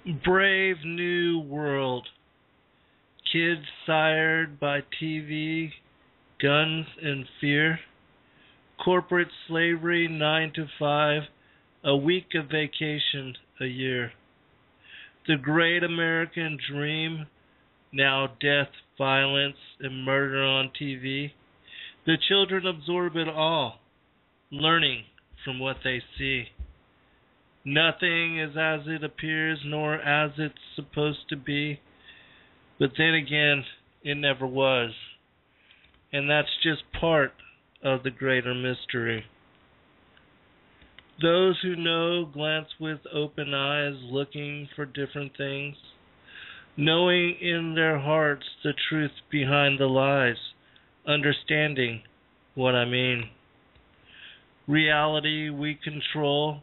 Brave new world. Kids sired by TV, guns, and fear. Corporate slavery 9 to 5, a week of vacation a year. The great American dream, now death, violence, and murder on TV. The children absorb it all, learning from what they see. Nothing is as it appears, nor as it's supposed to be. But then again, it never was. And that's just part of the greater mystery. Those who know glance with open eyes, looking for different things, knowing in their hearts the truth behind the lies, understanding what I mean. Reality we control,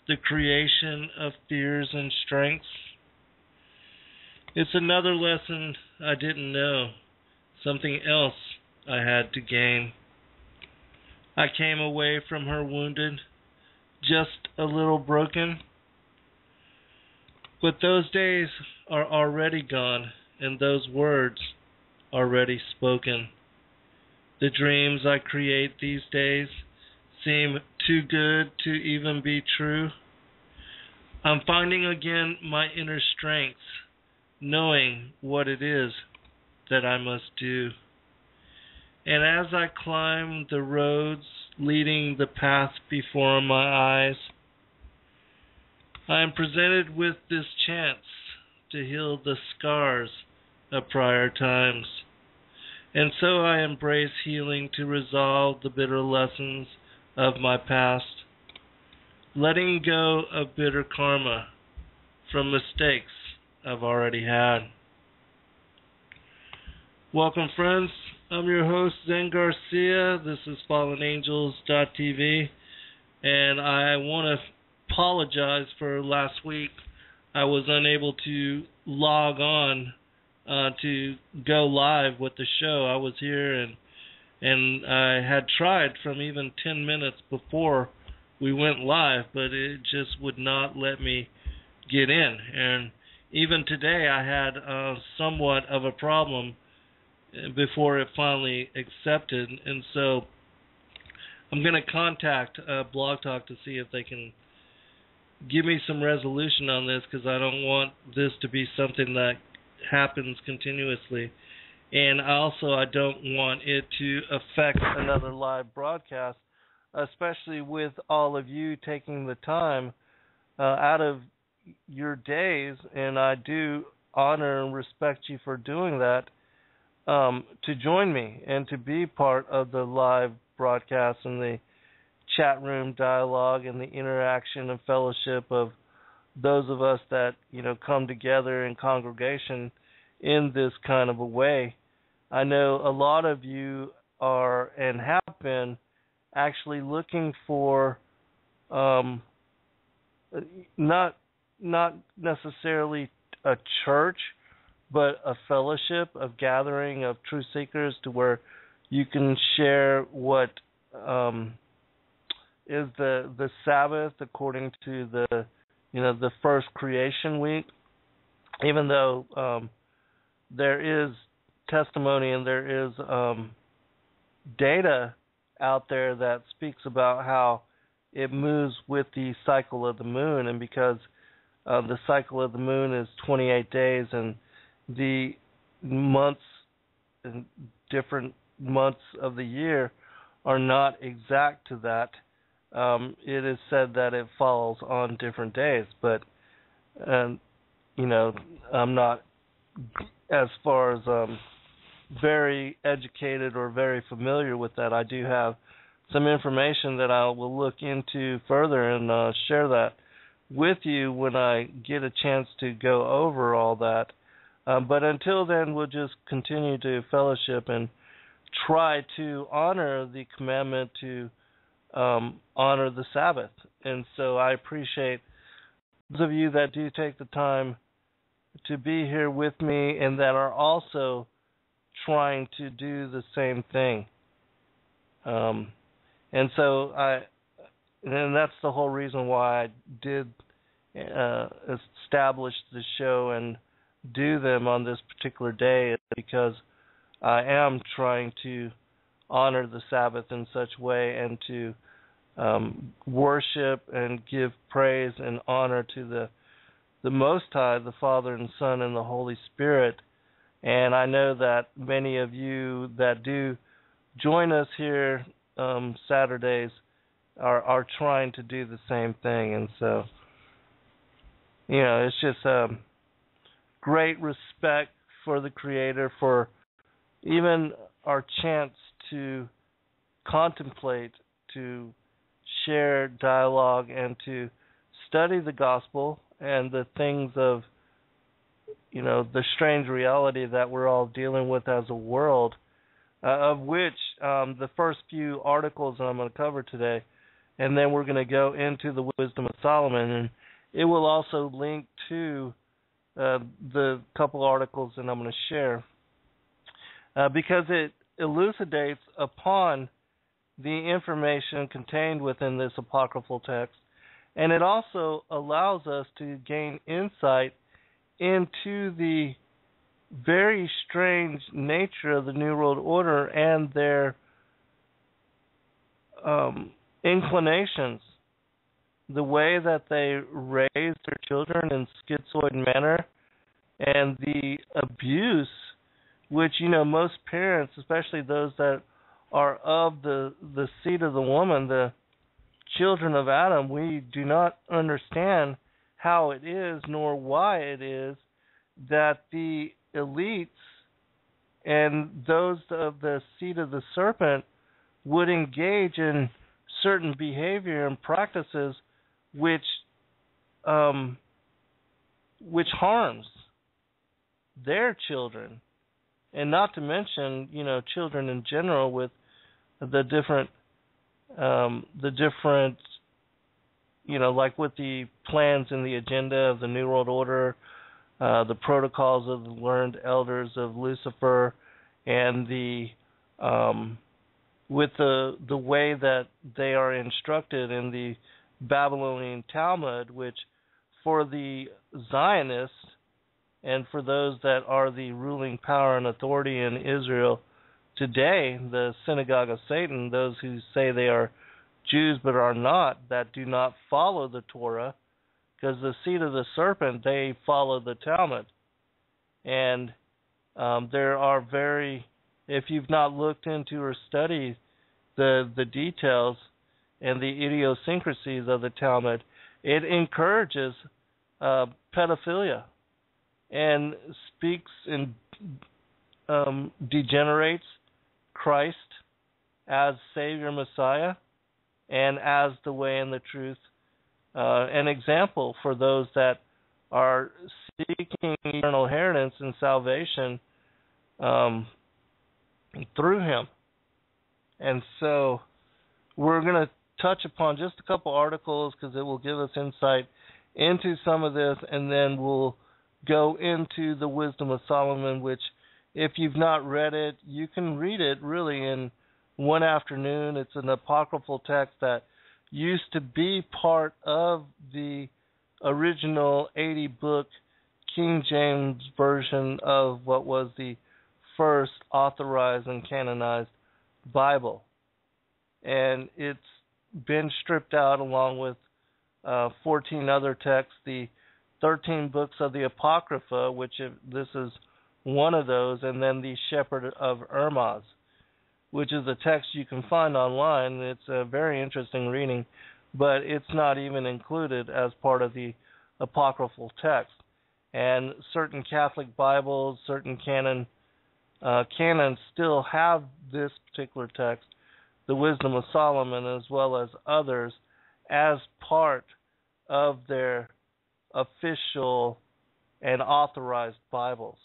the creation of fears and strengths. It's another lesson I didn't know, something else I had to gain. I came away from her wounded, just a little broken. But those days are already gone, and those words already spoken. The dreams I create these days seem too good to even be true. I'm finding again my inner strength, knowing what it is that I must do. And as I climb the roads leading the path before my eyes, I am presented with this chance to heal the scars of prior times. And so I embrace healing to resolve the bitter lessons of my past, letting go of bitter karma from mistakes I've already had. Welcome, friends. I'm your host, Zen Garcia. This is FallenAngels.tv, and I want to apologize for last week. I was unable to log on to go live with the show. I was here, and I had tried from even 10 minutes before we went live, but it just would not let me get in. And even today, I had somewhat of a problem before it finally accepted, and so I'm going to contact Blog Talk to see if they can give me some resolution on this, because I don't want this to be something that happens continuously, and also I don't want it to affect another live broadcast, especially with all of you taking the time out of your days, and I do honor and respect you for doing that, to join me and to be part of the live broadcast and the chat room dialogue and the interaction and fellowship of those of us that, come together in congregation in this kind of a way. I know a lot of you are and have been actually looking for not necessarily a church, but a fellowship of gathering of truth seekers to where you can share what is the Sabbath according to the first creation week. Even though there is testimony and there is data out there that speaks about how it moves with the cycle of the moon, and because the cycle of the moon is 28 days and the months and different months of the year are not exact to that. It is said that it falls on different days, but I'm not as far as very educated or very familiar with that. I do have some information that I will look into further and share that with you when I get a chance to go over all that. But until then, we'll just continue to fellowship and try to honor the commandment to honor the Sabbath. And so I appreciate those of you that do take the time to be here with me and that are also trying to do the same thing. And that's the whole reason why I did established the show and do them on this particular day is because I am trying to honor the Sabbath in such way and to worship and give praise and honor to the Most High, the Father and Son and the Holy Spirit. And I know that many of you that do join us here Saturdays are trying to do the same thing. And so, it's just great respect for the Creator, for even our chance to contemplate, to share dialogue, and to study the gospel and the things of, the strange reality that we're all dealing with as a world, of which the first few articles that I'm going to cover today, and then we're going to go into the Wisdom of Solomon, and it will also link to the couple articles that I'm going to share, because it elucidates upon the information contained within this apocryphal text, and it also allows us to gain insight into the very strange nature of the New World Order and their inclinations, the way that they raise their children in schizoid manner, and the abuse which, most parents, especially those that are of the seed of the woman, the children of Adam, we do not understand how it is nor why it is that the elites and those of the seed of the serpent would engage in certain behavior and practices which harms their children, and not to mention, children in general, with the different, like with the plans and the agenda of the New World Order, the protocols of the learned elders of Lucifer, and with the way that they are instructed in the Babylonian Talmud, which for the Zionists and for those that are the ruling power and authority in Israel today, the synagogue of Satan, those who say they are Jews but are not, that do not follow the Torah, because the seed of the serpent, they follow the Talmud. And there are if you've not looked into or studied the details and the idiosyncrasies of the Talmud, it encourages pedophilia and speaks and degenerates Christ as Savior Messiah and as the way and the truth, an example for those that are seeking eternal inheritance and salvation through Him. And so we're going to touch upon just a couple articles because it will give us insight into some of this, and then we'll go into the Wisdom of Solomon, which, if you've not read it, you can read it really in one afternoon. It's an apocryphal text that used to be part of the original 80-book King James version of what was the first authorized and canonized Bible. And it's been stripped out along with 14 other texts, the 13 books of the Apocrypha, which this is one of those, and then the Shepherd of Hermas, which is a text you can find online. It's a very interesting reading, but it's not even included as part of the apocryphal text. And certain Catholic Bibles, certain canons still have this particular text, the Wisdom of Solomon, as well as others, as part of their official and authorized Bibles.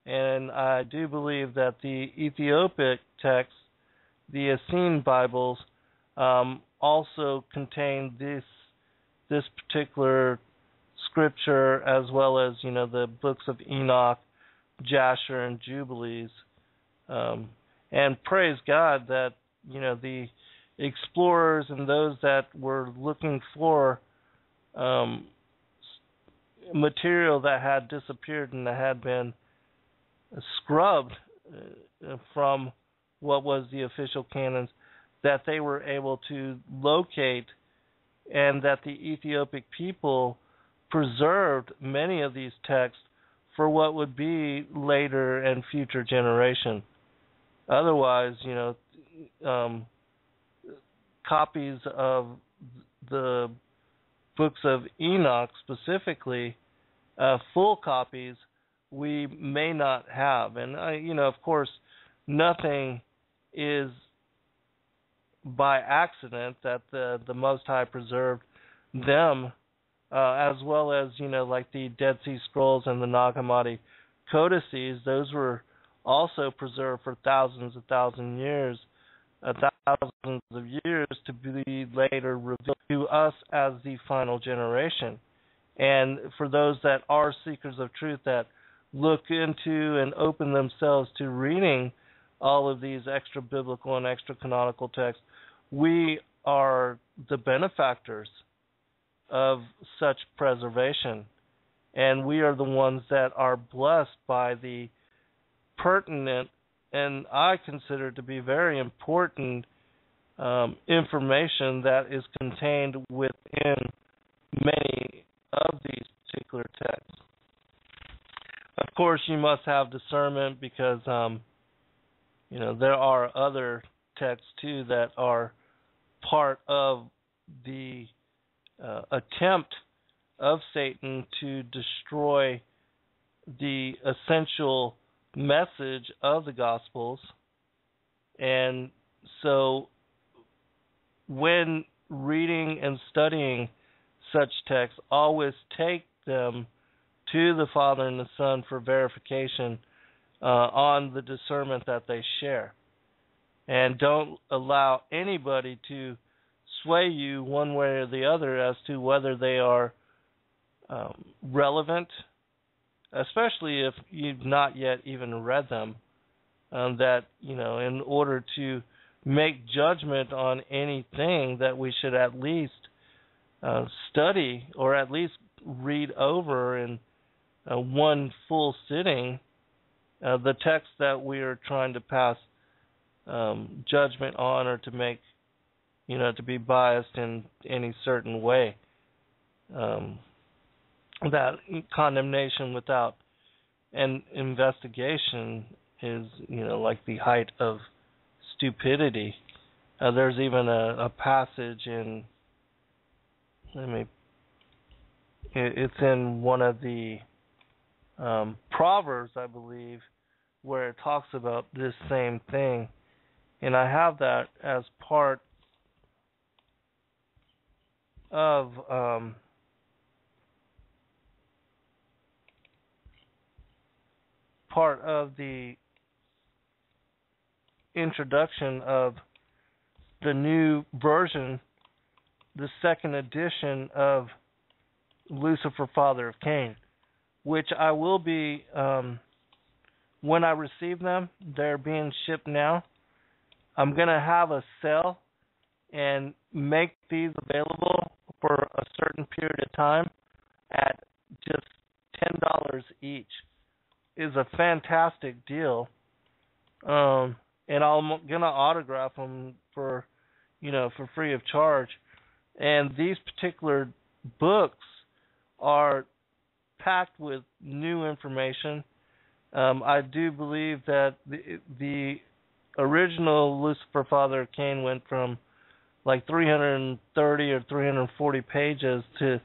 And I do believe that the Ethiopic text, the Essene Bibles, also contain this particular scripture, as well as the books of Enoch, Jasher, and Jubilees. And praise God that the explorers and those that were looking for material that had disappeared and that had been scrubbed from what was the official canons, that they were able to locate, and that the Ethiopic people preserved many of these texts for what would be later and future generation. Otherwise, copies of the books of Enoch specifically, full copies, we may not have. And, of course, nothing is by accident, that the Most High preserved them, as well as, like the Dead Sea Scrolls and the Nag Hammadi codices. Those were also preserved for thousands of years to be later revealed to us as the final generation. And for those that are seekers of truth, that look into and open themselves to reading all of these extra biblical and extra canonical texts, we are the benefactors of such preservation. And we are the ones that are blessed by the pertinent, and I consider to be very important, information that is contained within many of these particular texts. Of course, you must have discernment, because there are other texts too that are part of the attempt of Satan to destroy the essential message of the Gospels. And so when reading and studying such texts, always take them to the Father and the Son for verification on the discernment that they share. And don't allow anybody to sway you one way or the other as to whether they are relevant, especially if you've not yet even read them, that, in order to make judgment on anything, that we should at least study, or at least read over in one full sitting the text that we are trying to pass judgment on, or to make, to be biased in any certain way. That condemnation without an investigation is, like the height of stupidity. There's even a passage in, it's in one of the Proverbs, I believe, where it talks about this same thing. And I have that as part of the introduction of the new version, the second edition of Lucifer, Father of Cain, which I will be, when I receive them, they're being shipped now. I'm going to have a sale and make these available for a certain period of time at just $10 each. Is a fantastic deal. And I'm going to autograph them for free of charge. And these particular books are packed with new information. I do believe that the original Lucifer, Father of Cain went from like 330 or 340 pages to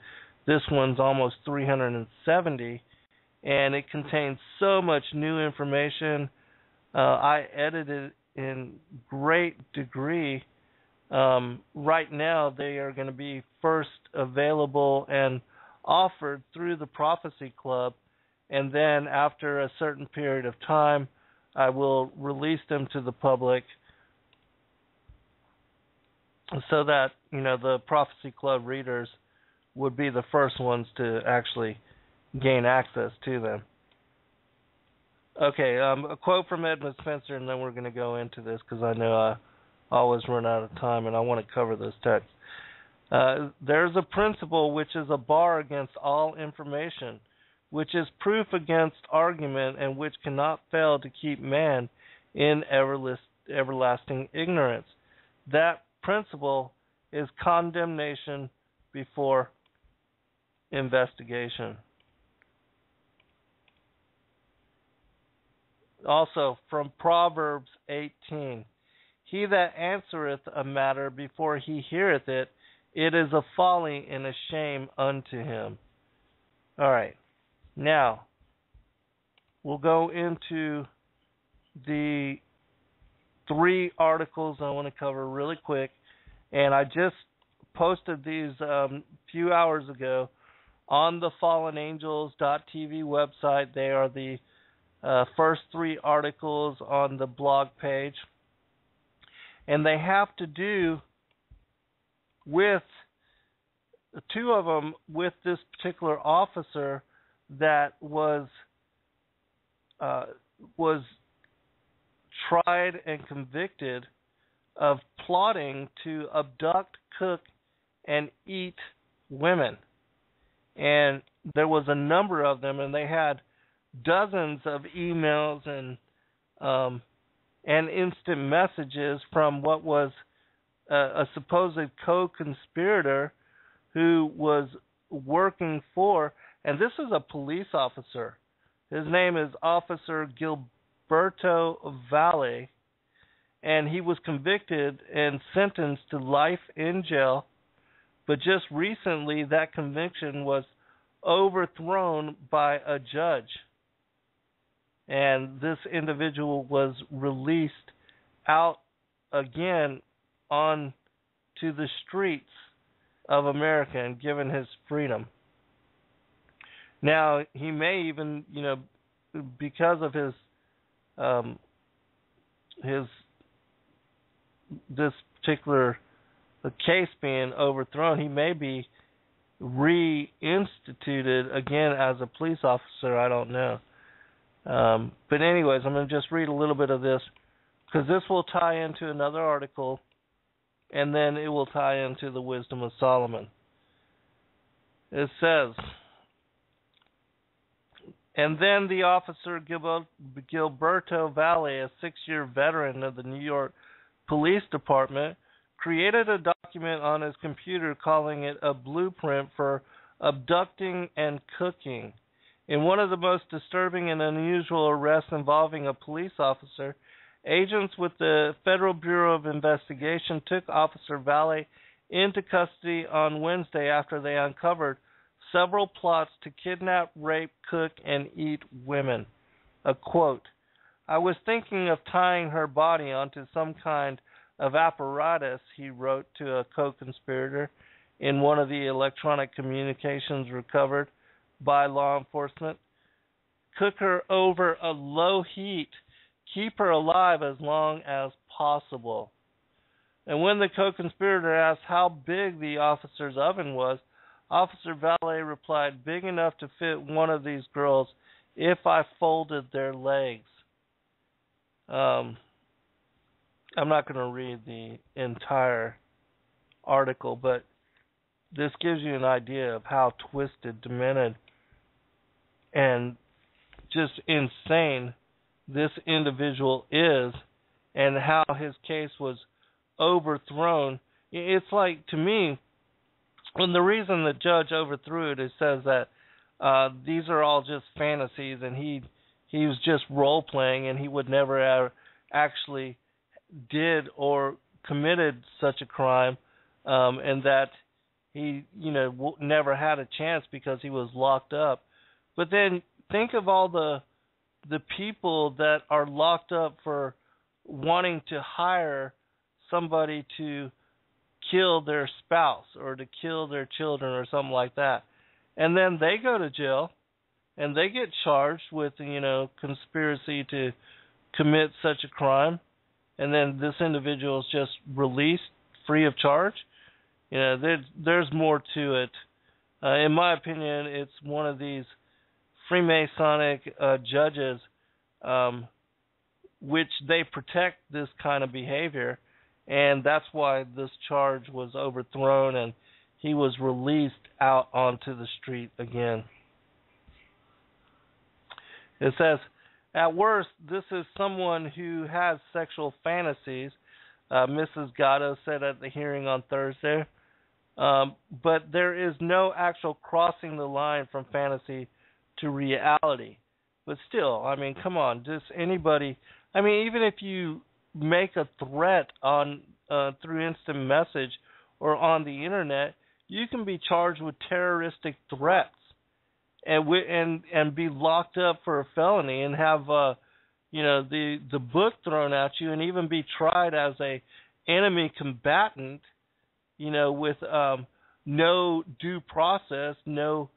this one's almost 370, and it contains so much new information. I edited it in great degree. Right now they are going to be first available and offered through the Prophecy Club, and then after a certain period of time I will release them to the public, so that the Prophecy Club readers would be the first ones to actually gain access to them. Okay, a quote from Edmund Spencer, and then we're going to go into this, because I know I always run out of time and I want to cover this text. There's a principle which is a bar against all information, which is proof against argument, and which cannot fail to keep man in everlasting ignorance. That principle is condemnation before investigation. Also, from Proverbs 18, he that answereth a matter before he heareth it, it is a folly and a shame unto him. All right. Now, we'll go into the 3 articles I want to cover really quick. And I just posted these few hours ago on the fallenangels.tv website. They are the first 3 articles on the blog page. And they have to do with 2 of them with this particular officer that was tried and convicted of plotting to abduct, cook, and eat women. And there was a number of them, and they had dozens of emails and instant messages from what was a supposed co-conspirator who was working for, and this is a police officer. His name is Officer Gilberto Valle, and he was convicted and sentenced to life in jail, but just recently that conviction was overthrown by a judge. And this individual was released out again on to the streets of America and given his freedom. Now, he may even, because of this particular case being overthrown, he may be reinstituted again as a police officer. I don't know. But anyways, I'm going to just read a little bit of this, because this will tie into another article, and then it will tie into the Wisdom of Solomon. It says, and then the officer Gilberto Valle, a 6-year veteran of the New York Police Department, created a document on his computer calling it a blueprint for abducting and cooking. In one of the most disturbing and unusual arrests involving a police officer, agents with the Federal Bureau of Investigation took Officer Valle into custody on Wednesday after they uncovered several plots to kidnap, rape, cook, and eat women. A quote, "I was thinking of tying her body onto some kind of apparatus," he wrote to a co-conspirator in one of the electronic communications recovered by law enforcement. "Cook her over a low heat. Keep her alive as long as possible." And when the co-conspirator asked how big the officer's oven was, Officer Valle replied, "Big enough to fit one of these girls if I folded their legs." I'm not going to read the entire article, but this gives you an idea of how twisted, demented, and just insane this individual is, and how his case was overthrown. It's like, to me, and the reason the judge overthrew it, it says that these are all just fantasies, and he was just role-playing, and he would never have actually did or committed such a crime, and that he, never had a chance because he was locked up. But then think of all the people that are locked up for wanting to hire somebody to kill their spouse or to kill their children or something like that. And then they go to jail and they get charged with, conspiracy to commit such a crime. And then this individual is just released free of charge. There's more to it. In my opinion, it's one of these Freemasonic judges, which they protect this kind of behavior, and that's why this charge was overthrown, and he was released out onto the street again. It says, at worst, this is someone who has sexual fantasies, Mrs. Gatto said at the hearing on Thursday. But there is no actual crossing the line from fantasy to reality. But still, I mean, come on, just anybody. I mean, even if you make a threat on through instant message or on the internet, you can be charged with terroristic threats and be locked up for a felony and have the book thrown at you and even be tried as a enemy combatant, with no due process, no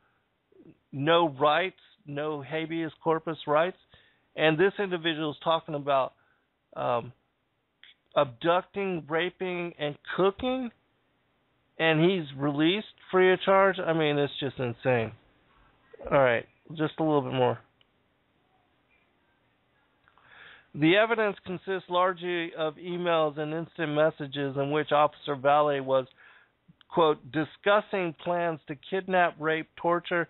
rights, no habeas corpus rights. And this individual is talking about abducting, raping, and cooking, and he's released free of charge. I mean, it's just insane. All right, just a little bit more. The evidence consists largely of emails and instant messages in which Officer Valle was, quote, discussing plans to kidnap, rape, torture,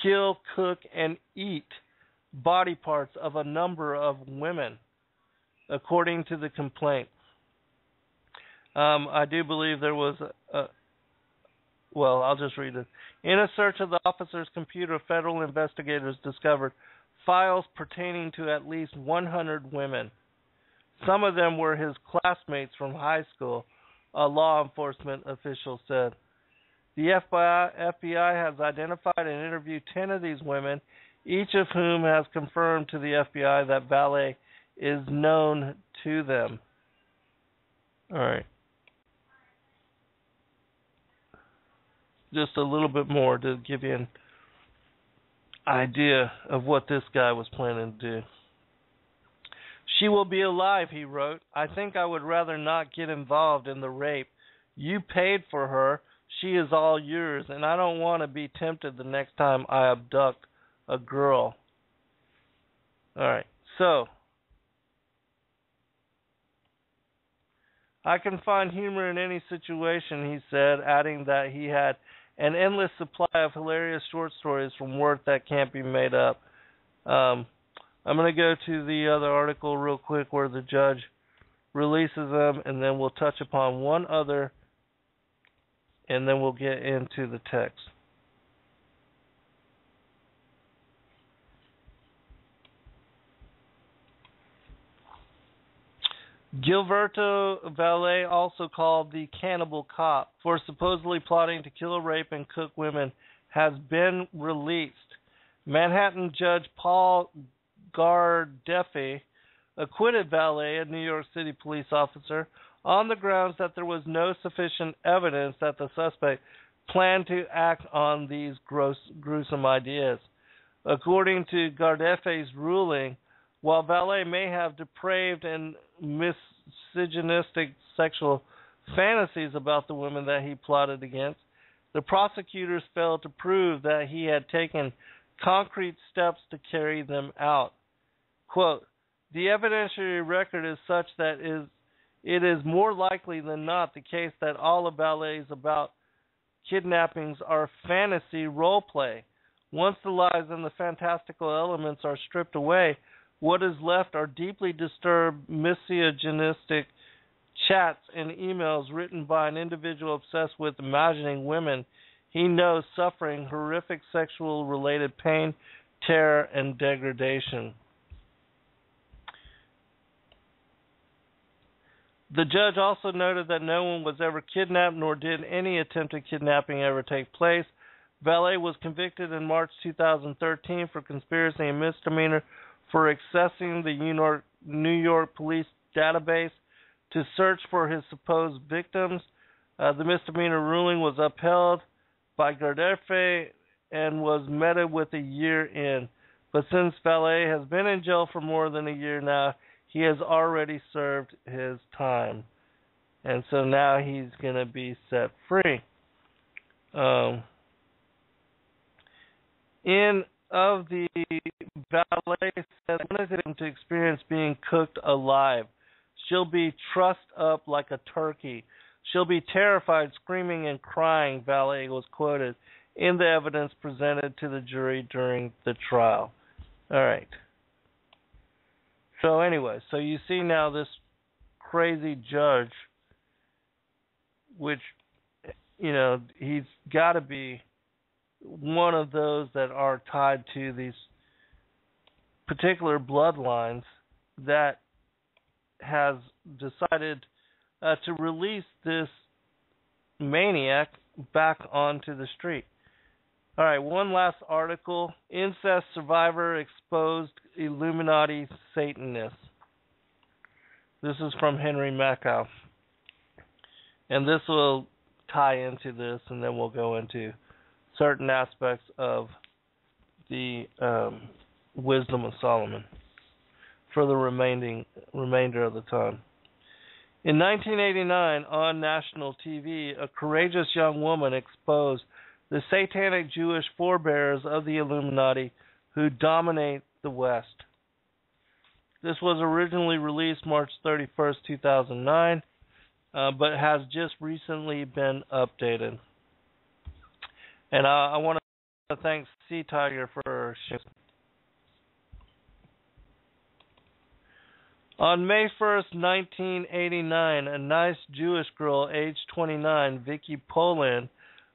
kill, cook, and eat body parts of a number of women, according to the complaint. I do believe there was I'll just read it. In a search of the officer's computer, federal investigators discovered files pertaining to at least 100 women. Some of them were his classmates from high school, a law enforcement official said. The FBI has identified and interviewed 10 of these women, each of whom has confirmed to the FBI that Valle is known to them. All right. Just a little bit more to give you an idea of what this guy was planning to do. She will be alive, he wrote. I think I would rather not get involved in the rape. You paid for her. She is all yours, and I don't want to be tempted the next time I abduct a girl. All right, so I can find humor in any situation, he said, adding that he had an endless supply of hilarious short stories from work that can't be made up. I'm going to go to the other article real quick where the judge releases them, and then we'll touch upon one other, and then we'll get into the text. Gilberto Valle, also called the Cannibal Cop, for supposedly plotting to kill, rape, and cook women, has been released. Manhattan Judge Paul Gardeffi acquitted Valle, a New York City police officer, on the grounds that there was no sufficient evidence that the suspect planned to act on these gruesome ideas. According to Gardeffi's ruling, while Valle may have depraved and misogynistic sexual fantasies about the women that he plotted against, the prosecutors failed to prove that he had taken concrete steps to carry them out. Quote, the evidentiary record is such that it is more likely than not the case that all of Valle's about kidnappings are fantasy role play. Once the lies and the fantastical elements are stripped away, what is left are deeply disturbed, misogynistic chats and emails written by an individual obsessed with imagining women he knows suffering horrific sexual-related pain, terror, and degradation. The judge also noted that no one was ever kidnapped, nor did any attempted kidnapping ever take place. Valle was convicted in March 2013 for conspiracy and misdemeanor for accessing the New York police database to search for his supposed victims. The misdemeanor ruling was upheld by Gardeffi and was met with a year in. But since Valle has been in jail for more than a year now, he has already served his time. And so now he's going to be set free. Of the Valle said, wanted him to experience being cooked alive. She'll be trussed up like a turkey. She'll be terrified, screaming and crying, Valet was quoted in the evidence presented to the jury during the trial. All right. So anyway, so you see now this crazy judge, which, you know, he's got to be one of those that are tied to these particular bloodlines that has decided to release this maniac back onto the street. All right, one last article. Incest survivor exposed Illuminati Satanist. This is from Henry Makow. And this will tie into this, and then we'll go into certain aspects of the Wisdom of Solomon for the remainder of the time. In 1989, on national TV, a courageous young woman exposed the satanic Jewish forebears of the Illuminati who dominate the West. This was originally released March 31st, 2009, but has just recently been updated. And I want to thank Sea Tiger for sharing. On May 1st, 1989, a nice Jewish girl, aged 29, Vicky Poland,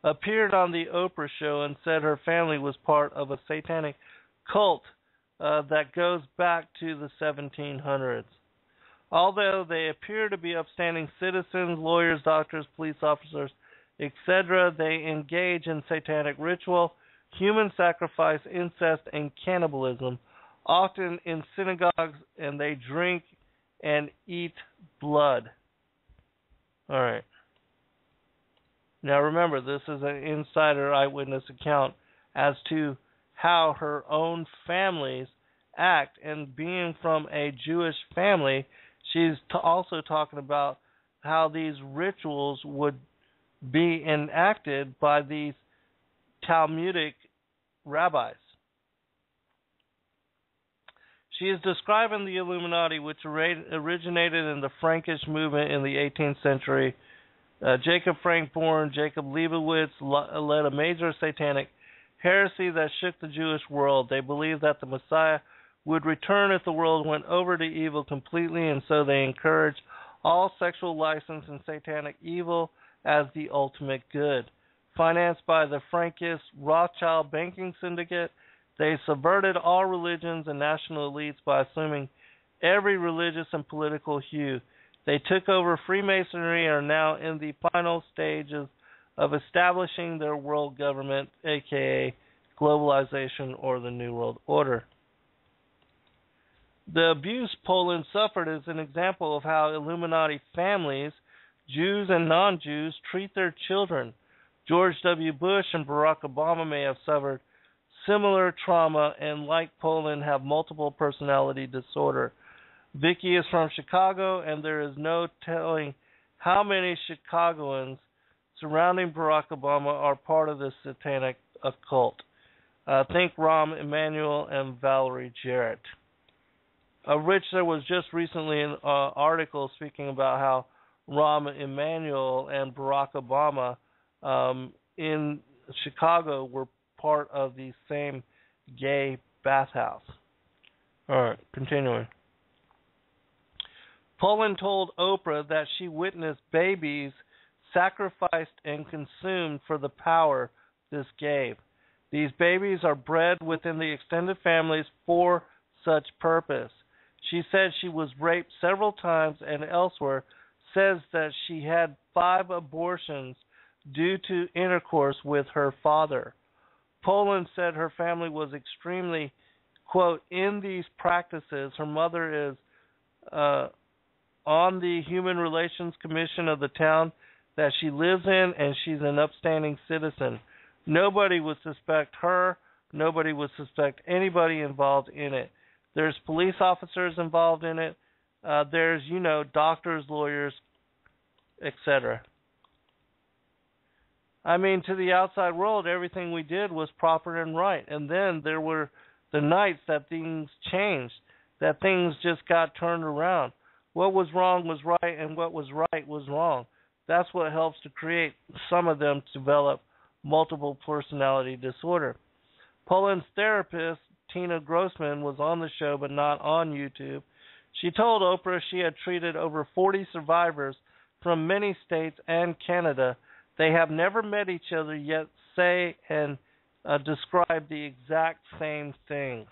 appeared on the Oprah show and said her family was part of a satanic cult that goes back to the 1700s. Although they appear to be upstanding citizens, lawyers, doctors, police officers, etc., they engage in satanic ritual, human sacrifice, incest, and cannibalism, often in synagogues, and they drink and eat blood. All right. Now remember, this is an insider eyewitness account as to how her own families act, and being from a Jewish family, she's also talking about how these rituals would be enacted by these Talmudic rabbis. She is describing the Illuminati, which originated in the Frankish movement in the 18th century. Jacob Frank born Jacob Leibowitz led a major satanic heresy that shook the Jewish world. They believed that the Messiah would return if the world went over to evil completely, and so they encouraged all sexual license and satanic evil as the ultimate good. Financed by the Frankish Rothschild banking syndicate, they subverted all religions and national elites by assuming every religious and political hue. They took over Freemasonry and are now in the final stages of establishing their world government, aka globalization or the New World Order. The abuse Poland suffered is an example of how Illuminati families, Jews and non-Jews, treat their children. George W. Bush and Barack Obama may have suffered similar trauma and, like Poland, have multiple personality disorder. Vicky is from Chicago, and there is no telling how many Chicagoans surrounding Barack Obama are part of this satanic occult. Think Rahm Emanuel and Valerie Jarrett. Rich, there was just recently an article speaking about how Rahm Emanuel and Barack Obama in Chicago were part of the same gay bathhouse. All right, continuing. Poland told Oprah that she witnessed babies sacrificed and consumed for the power this gave. These babies are bred within the extended families for such purpose. She said she was raped several times, and elsewhere says that she had 5 abortions due to intercourse with her father. Poland said her family was extremely, quote, in these practices. Her mother is on the Human Relations Commission of the town that she lives in, and she's an upstanding citizen. Nobody would suspect her. Nobody would suspect anybody involved in it. There's police officers involved in it. There's, doctors, lawyers, etc. I mean, to the outside world, everything we did was proper and right. And then there were the nights that things changed, that things just got turned around. What was wrong was right, and what was right was wrong. That's what helps to create some of them develop multiple personality disorder. Poland's therapist, Tina Grossman, was on the show but not on YouTube. She told Oprah she had treated over 40 survivors from many states and Canada. They have never met each other yet say and describe the exact same things.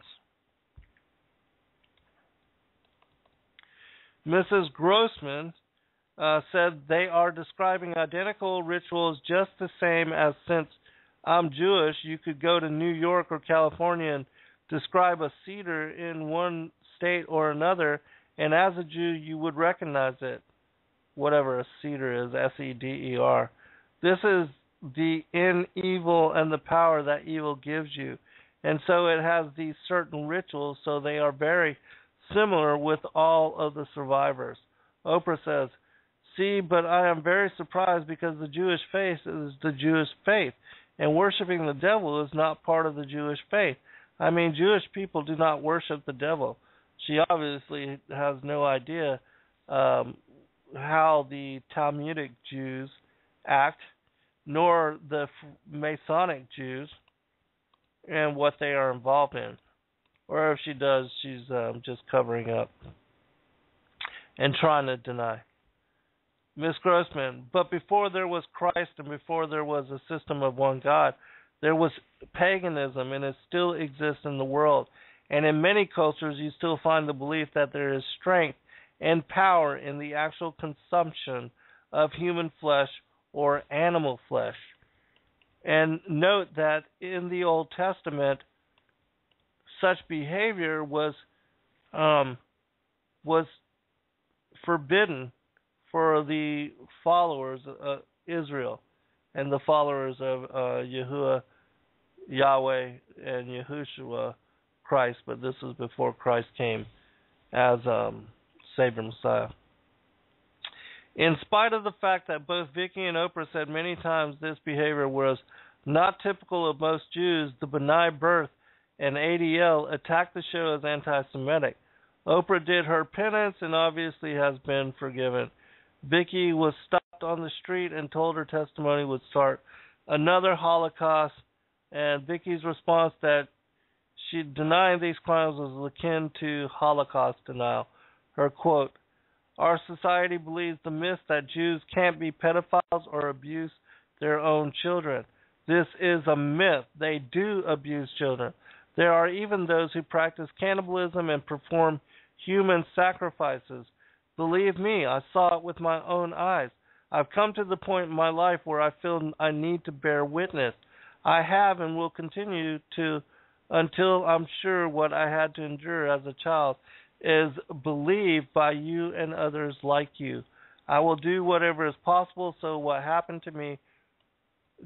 Mrs. Grossman said they are describing identical rituals just the same as, since I'm Jewish, you could go to New York or California and describe a cedar in one state or another, and as a Jew you would recognize it. Whatever a cedar is, S-E-D-E-R. This is the in evil and the power that evil gives you. And so it has these certain rituals, so they are very similar with all of the survivors. Oprah says, see, but I am very surprised because the Jewish faith is the Jewish faith, and worshiping the devil is not part of the Jewish faith. I mean, Jewish people do not worship the devil. She obviously has no idea how the Talmudic Jews act, nor the Masonic Jews, and what they are involved in. Or if she does, she's just covering up and trying to deny. Miss Grossman, but before there was Christ and before there was a system of one God, there was paganism, and it still exists in the world. And in many cultures, you still find the belief that there is strength and power in the actual consumption of human flesh or animal flesh. And note that in the Old Testament, such behavior was forbidden for the followers of Israel and the followers of Yahuwah, Yahweh, and Yahushuaha, Christ. But this is before Christ came as Savior Messiah. In spite of the fact that both Vicky and Oprah said many times this behavior was not typical of most Jews, the B'nai B'rith and ADL attacked the show as anti-Semitic. Oprah did her penance and obviously has been forgiven. Vicky was stopped on the street and told her testimony would start another Holocaust, and Vicky's response that she denied these crimes was akin to Holocaust denial. Her quote, our society believes the myth that Jews can't be pedophiles or abuse their own children. This is a myth. They do abuse children. There are even those who practice cannibalism and perform human sacrifices. Believe me, I saw it with my own eyes. I've come to the point in my life where I feel I need to bear witness. I have and will continue to until I'm sure what I had to endure as a child is believed by you and others like you. I will do whatever is possible so what happened to me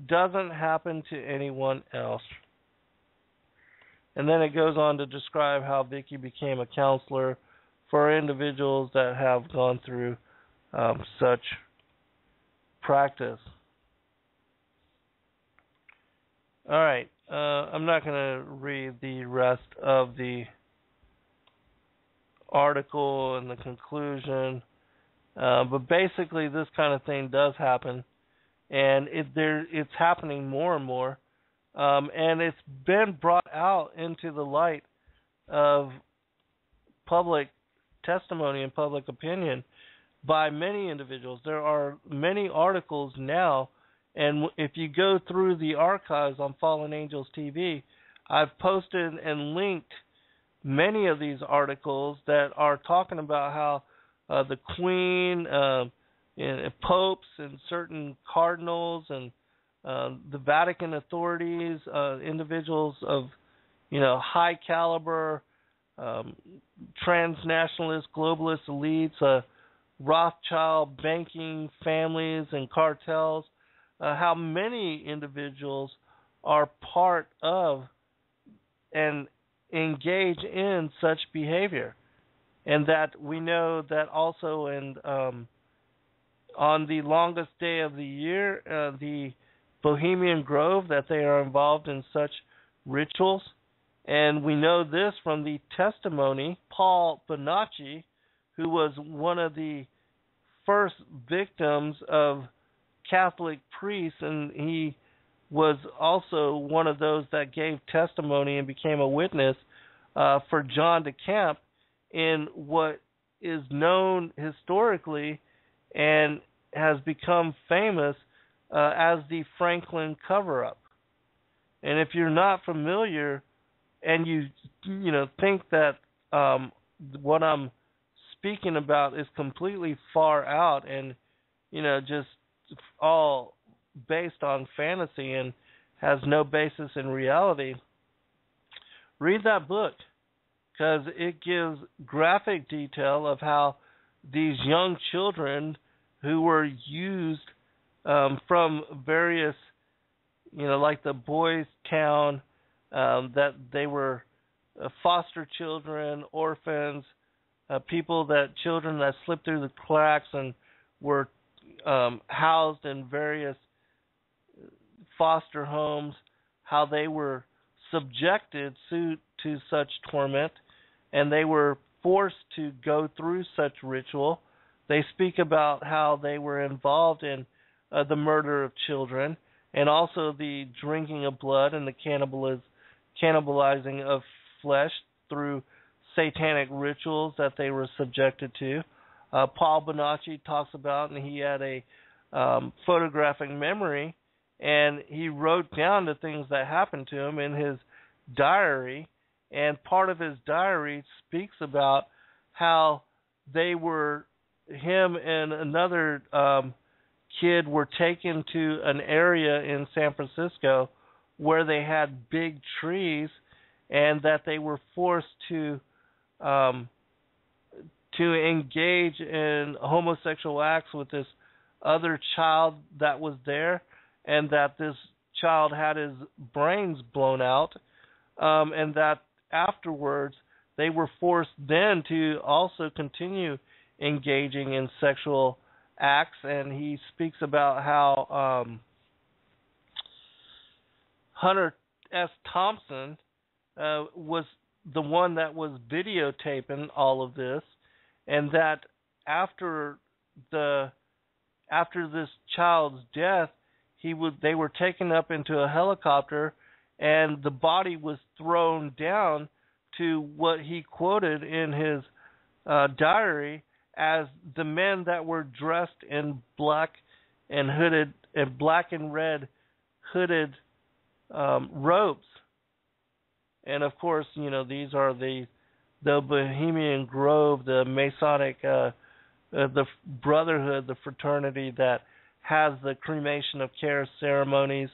doesn't happen to anyone else. And then it goes on to describe how Vicky became a counselor for individuals that have gone through such practice. All right, I'm not going to read the rest of the article and the conclusion, but basically this kind of thing does happen, and it's happening more and more, and it's been brought out into the light of public testimony and public opinion by many individuals. There are many articles now, and if you go through the archives on Fallen Angels TV, I've posted and linked many of these articles that are talking about how the Queen, and popes, and certain cardinals, and the Vatican authorities, individuals of high caliber, transnationalist, globalist elites, Rothschild banking families and cartels, how many individuals are part of and engage in such behavior. And that we know that also on the longest day of the year, the Bohemian Grove, that they are involved in such rituals. And we know this from the testimony, Paul Bonacci, who was one of the first victims of Catholic priest, and he was also one of those that gave testimony and became a witness for John de Camp in what is known historically and has become famous as the Franklin cover-up. And if you're not familiar and you think that what I'm speaking about is completely far out and just all based on fantasy and has no basis in reality, read that book, because it gives graphic detail of how these young children who were used from various, like the Boys Town, that they were foster children, orphans, children that slipped through the cracks and were housed in various foster homes, how they were subjected to such torment, and they were forced to go through such ritual. They speak about how they were involved in the murder of children, and also the drinking of blood and the cannibalizing of flesh through satanic rituals that they were subjected to. Paul Bonacci talks about, and he had a photographic memory, and he wrote down the things that happened to him in his diary, and part of his diary speaks about how him and another kid were taken to an area in San Francisco where they had big trees, and that they were forced to engage in homosexual acts with this other child that was there, and that this child had his brains blown out, and that afterwards they were forced then to also continue engaging in sexual acts. And he speaks about how Hunter S. Thompson was the one that was videotaping all of this, and that after this child's death, they were taken up into a helicopter, and the body was thrown down to what he quoted in his diary as the men that were dressed in black and red hooded robes. And of course, these are the Bohemian Grove, the Masonic, the Brotherhood, the fraternity that has the cremation of care ceremonies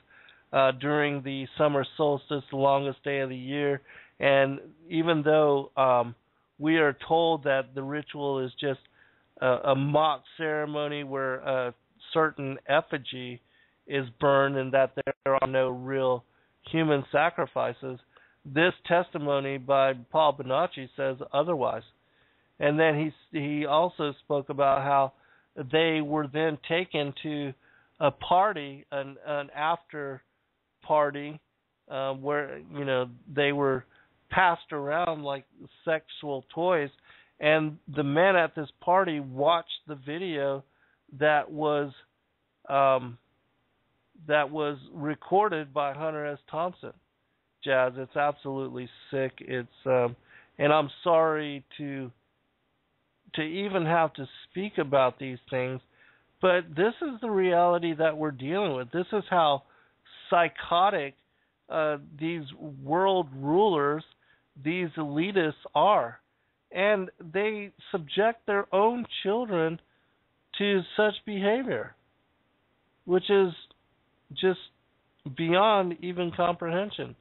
during the summer solstice, the longest day of the year. And even though we are told that the ritual is just a mock ceremony where a certain effigy is burned and that there are no real human sacrifices, this testimony by Paul Bonacci says otherwise. And then he also spoke about how they were then taken to a party, an after party, where they were passed around like sexual toys, and the men at this party watched the video that was recorded by Hunter S. Thompson. Jazz, it's absolutely sick. It's and I'm sorry to even have to speak about these things, but this is the reality that we're dealing with. This is how psychotic these world rulers, these elitists are, and they subject their own children to such behavior, which is just beyond even comprehension.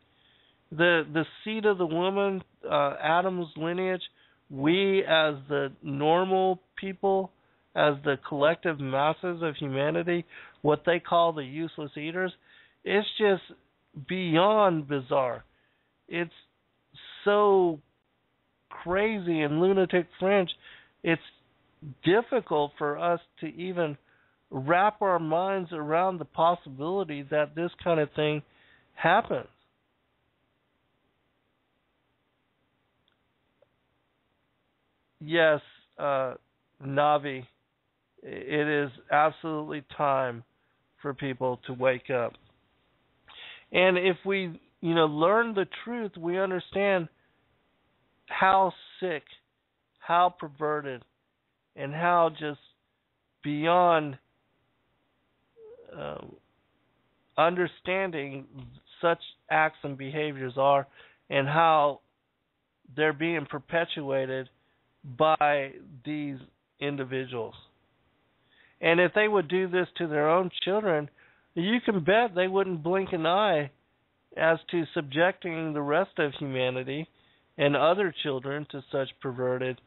The seed of the woman, Adam's lineage, we as the normal people, as the collective masses of humanity, what they call the useless eaters, it's just beyond bizarre. It's so crazy and lunatic fringe. It's difficult for us to even wrap our minds around the possibility that this kind of thing happens. Yes, Navi, it is absolutely time for people to wake up. And if we, learn the truth, we understand how sick, how perverted, and how just beyond understanding such acts and behaviors are, and how they're being perpetuated by these individuals. And if they would do this to their own children, you can bet they wouldn't blink an eye as to subjecting the rest of humanity and other children to such perverted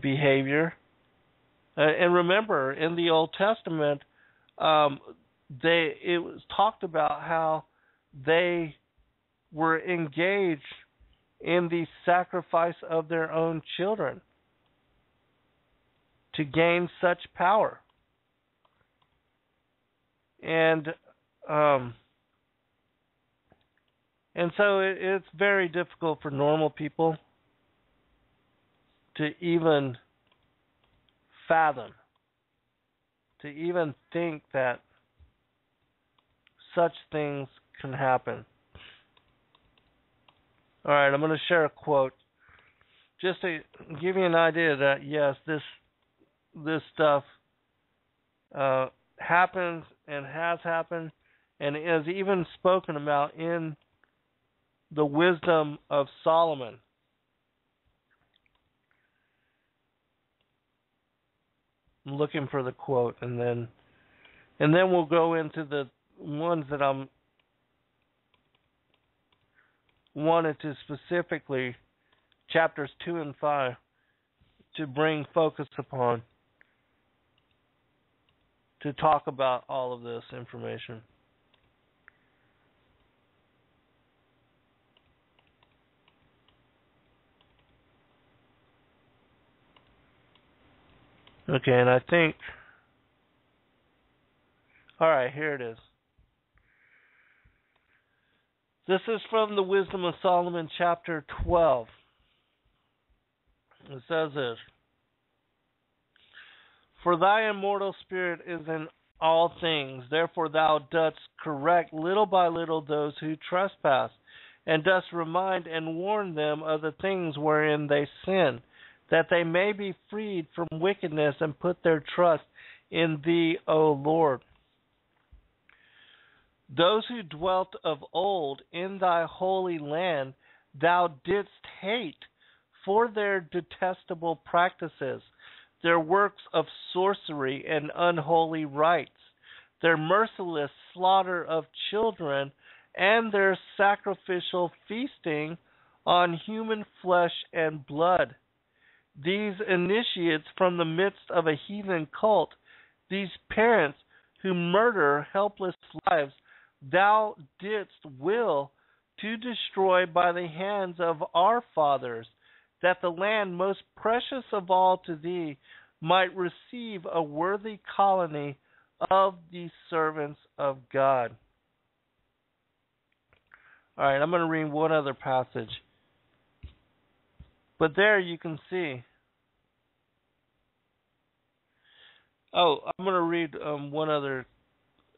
behavior. And remember, in the Old Testament, it was talked about how they were engaged in the sacrifice of their own children to gain such power. And so it's very difficult for normal people to even fathom, to even think that such things can happen. All right, I'm going to share a quote just to give you an idea that, yes, this stuff happens and has happened and is even spoken about in the wisdom of Solomon. I'm looking for the quote, and then we'll go into the ones that I'm wanted to specifically, chapters 2 and 5, to bring focus upon, to talk about all of this information. Okay, and I think, all right, here it is. This is from the Wisdom of Solomon, chapter 12. It says this: For thy immortal spirit is in all things, therefore thou dost correct little by little those who trespass, and dost remind and warn them of the things wherein they sin, that they may be freed from wickedness and put their trust in thee, O Lord. Those who dwelt of old in thy holy land thou didst hate for their detestable practices, their works of sorcery and unholy rites, their merciless slaughter of children, and their sacrificial feasting on human flesh and blood. These initiates from the midst of a heathen cult, these parents who murder helpless lives, thou didst will to destroy by the hands of our fathers, that the land most precious of all to thee might receive a worthy colony of the servants of God. All right, I'm going to read one other passage. But there you can see. Oh, I'm going to read one other,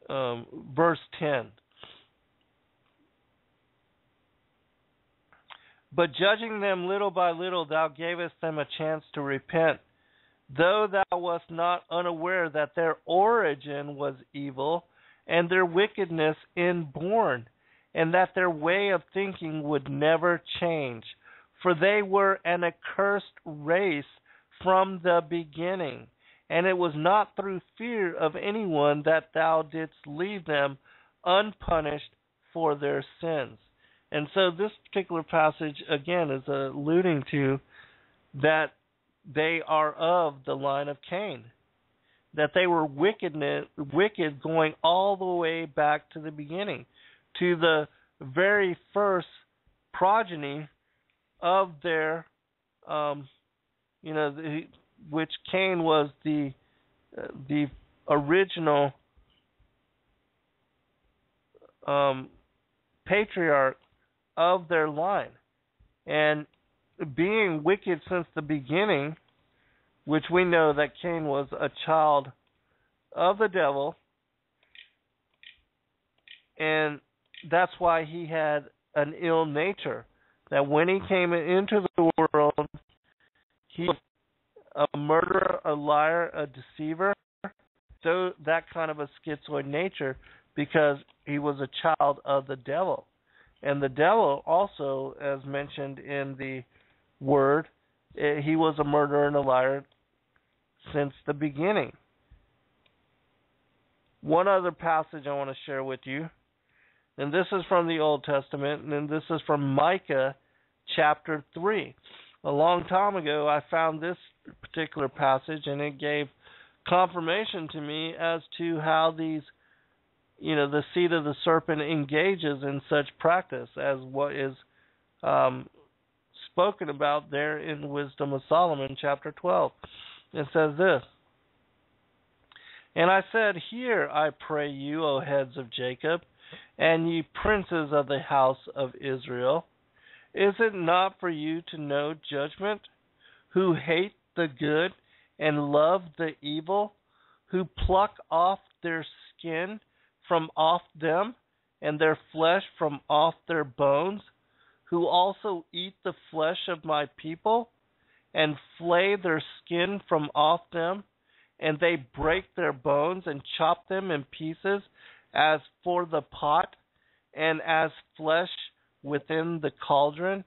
verse 10. But judging them little by little, thou gavest them a chance to repent, though thou wast not unaware that their origin was evil, and their wickedness inborn, and that their way of thinking would never change. For they were an accursed race from the beginning, and it was not through fear of anyone that thou didst leave them unpunished for their sins. And so this particular passage, again, is alluding to that they are of the line of Cain, that they were wicked going all the way back to the beginning, to the very first progeny of their, which Cain was the original patriarch of their line. And being wicked since the beginning, which we know that Cain was a child of the devil, And that's why he had an ill nature. That when he came into the world, he was a murderer, a liar, a deceiver, so that kind of a schizoid nature, because he was a child of the devil. And the devil also, as mentioned in the word, he was a murderer and a liar since the beginning. One other passage I want to share with you, and this is from the Old Testament, and this is from Micah chapter 3. A long time ago, I found this particular passage, and it gave confirmation to me as to how these, the seed of the serpent engages in such practice as what is spoken about there in Wisdom of Solomon, chapter 12. It says this, "And I said, Hear, I pray you, O heads of Jacob, and ye princes of the house of Israel. Is it not for you to know judgment, who hate the good and love the evil, who pluck off their skin from off them, and their flesh from off their bones, who also eat the flesh of my people, and flay their skin from off them, and they break their bones and chop them in pieces as for the pot, and as flesh within the cauldron?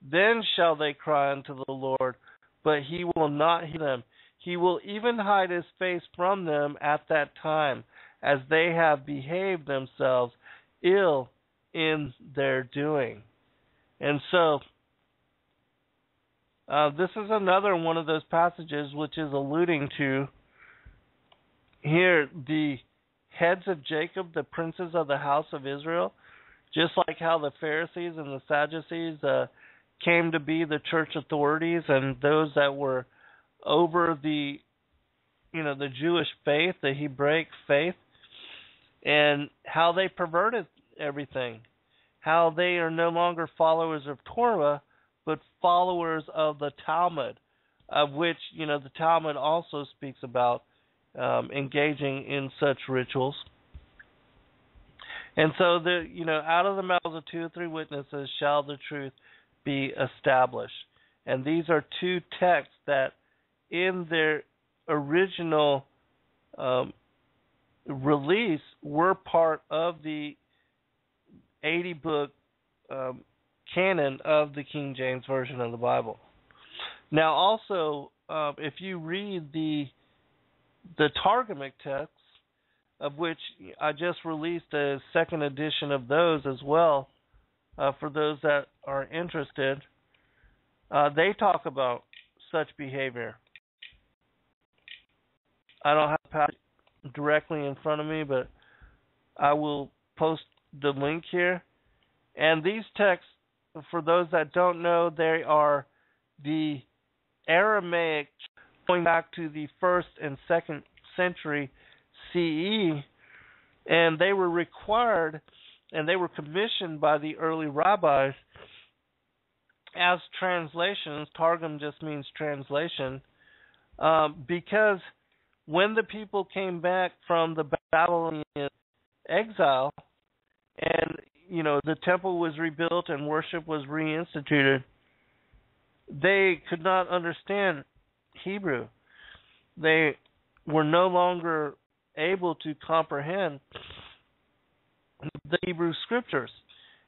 Then shall they cry unto the Lord, but he will not hear them. He will even hide his face from them at that time, as they have behaved themselves ill in their doing." And so, this is another one of those passages which is alluding to here the heads of Jacob, the princes of the house of Israel, just like how the Pharisees and the Sadducees came to be the church authorities and those that were over the Jewish faith, the Hebraic faith, and how they perverted everything, how they are no longer followers of Torah, but followers of the Talmud, of which, the Talmud also speaks about engaging in such rituals. And so, out of the mouths of 2 or 3 witnesses shall the truth be established. And these are two texts that, in their original release, were part of the 80-book canon of the King James Version of the Bible. Now, also, if you read the Targumic texts, of which I just released a second edition of those as well, for those that are interested, they talk about such behavior. I don't have the passage directly in front of me, but I will post the link here. And these texts, for those that don't know, they are the Aramaic going back to the 1st and 2nd century CE, and they were required and they were commissioned by the early rabbis as translations. Targum just means translation, because when the people came back from the Babylonian exile and the temple was rebuilt and worship was reinstituted, they could not understand Hebrew. They were no longer able to comprehend the Hebrew scriptures.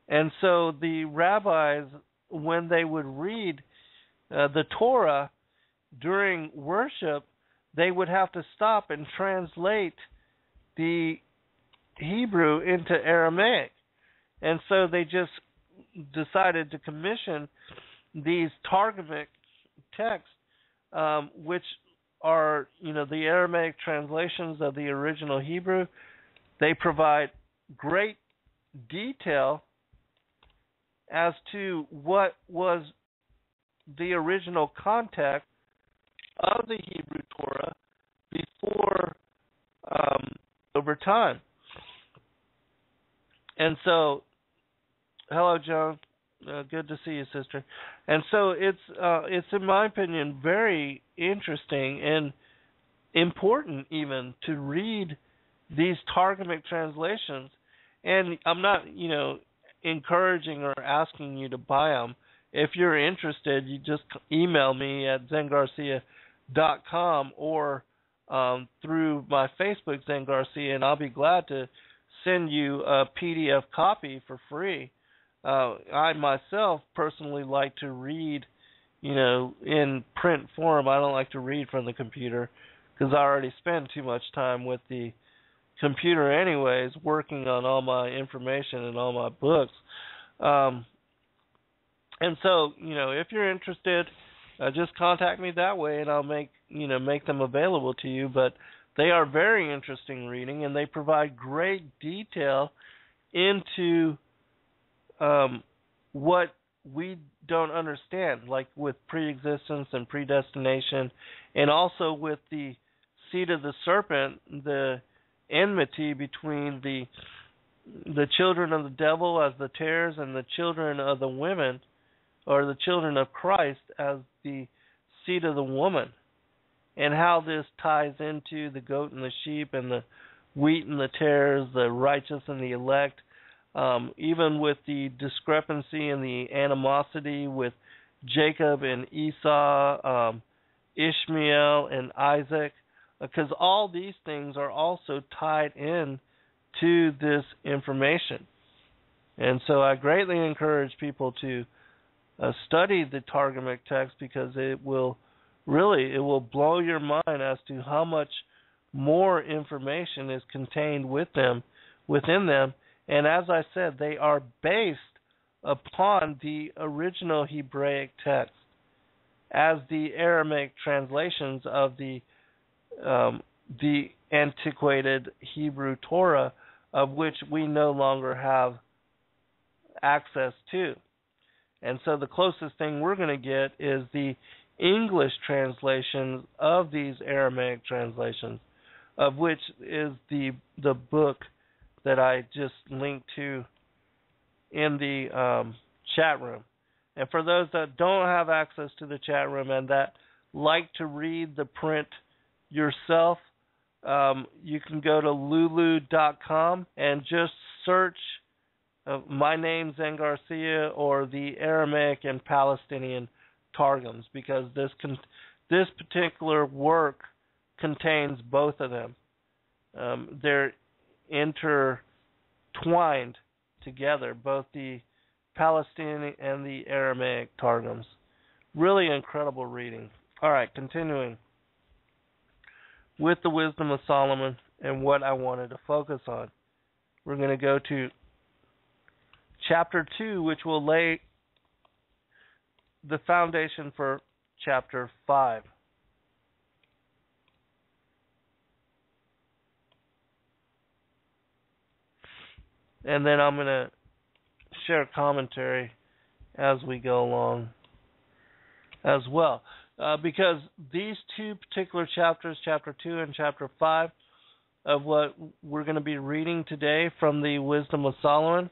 And so the rabbis, when they would read the Torah during worship, they would have to stop and translate the Hebrew into Aramaic. And so they just decided to commission these Targumic texts, which are, the Aramaic translations of the original Hebrew. They provide great detail as to what was the original context of the Hebrew Torah before, over time. And so, hello, Joan. Good to see you, sister. And so it's in my opinion very interesting and important even to read these Targumic translations And I'm not, encouraging or asking you to buy them. If you're interested, you just email me at zengarcia.com or through my Facebook, Zen Garcia, and I'll be glad to send you a PDF copy for free. I myself personally like to read, in print form. I don't like to read from the computer because I already spend too much time with the computer anyways, working on all my information and all my books. And so, if you're interested, just contact me that way, and I'll make them available to you. But they are very interesting reading, and they provide great detail into what we don't understand, like with pre-existence and predestination, and also with the seed of the serpent, the enmity between the children of the devil as the tares and the children of the women, or the children of Christ as the seed of the woman, and how this ties into the goat and the sheep and the wheat and the tares, the righteous and the elect, even with the discrepancy and the animosity with Jacob and Esau, Ishmael and Isaac, because all these things are also tied in to this information. And so I greatly encourage people to study the Targumic text, because it will blow your mind as to how much more information is contained within them. And as I said, they are based upon the original Hebraic text, as the Aramaic translations of the antiquated Hebrew Torah, of which we no longer have access to. And so the closest thing we're going to get is the English translation of these Aramaic translations, of which is the book that I just linked to in the chat room. And for those that don't have access to the chat room and that like to read the print yourself, you can go to lulu.com and just search my name, Zen Garcia, or the Aramaic and Palestinian Targums, because this particular work contains both of them. They're intertwined together, both the Palestinian and the Aramaic Targums. Really incredible reading. All right, continuing with the Wisdom of Solomon and what I wanted to focus on. We're going to go to Chapter 2, which will lay the foundation for Chapter 5. And then I'm going to share commentary as we go along as well. Because these two particular chapters, Chapter 2 and Chapter 5, of what we're going to be reading today from the Wisdom of Solomon,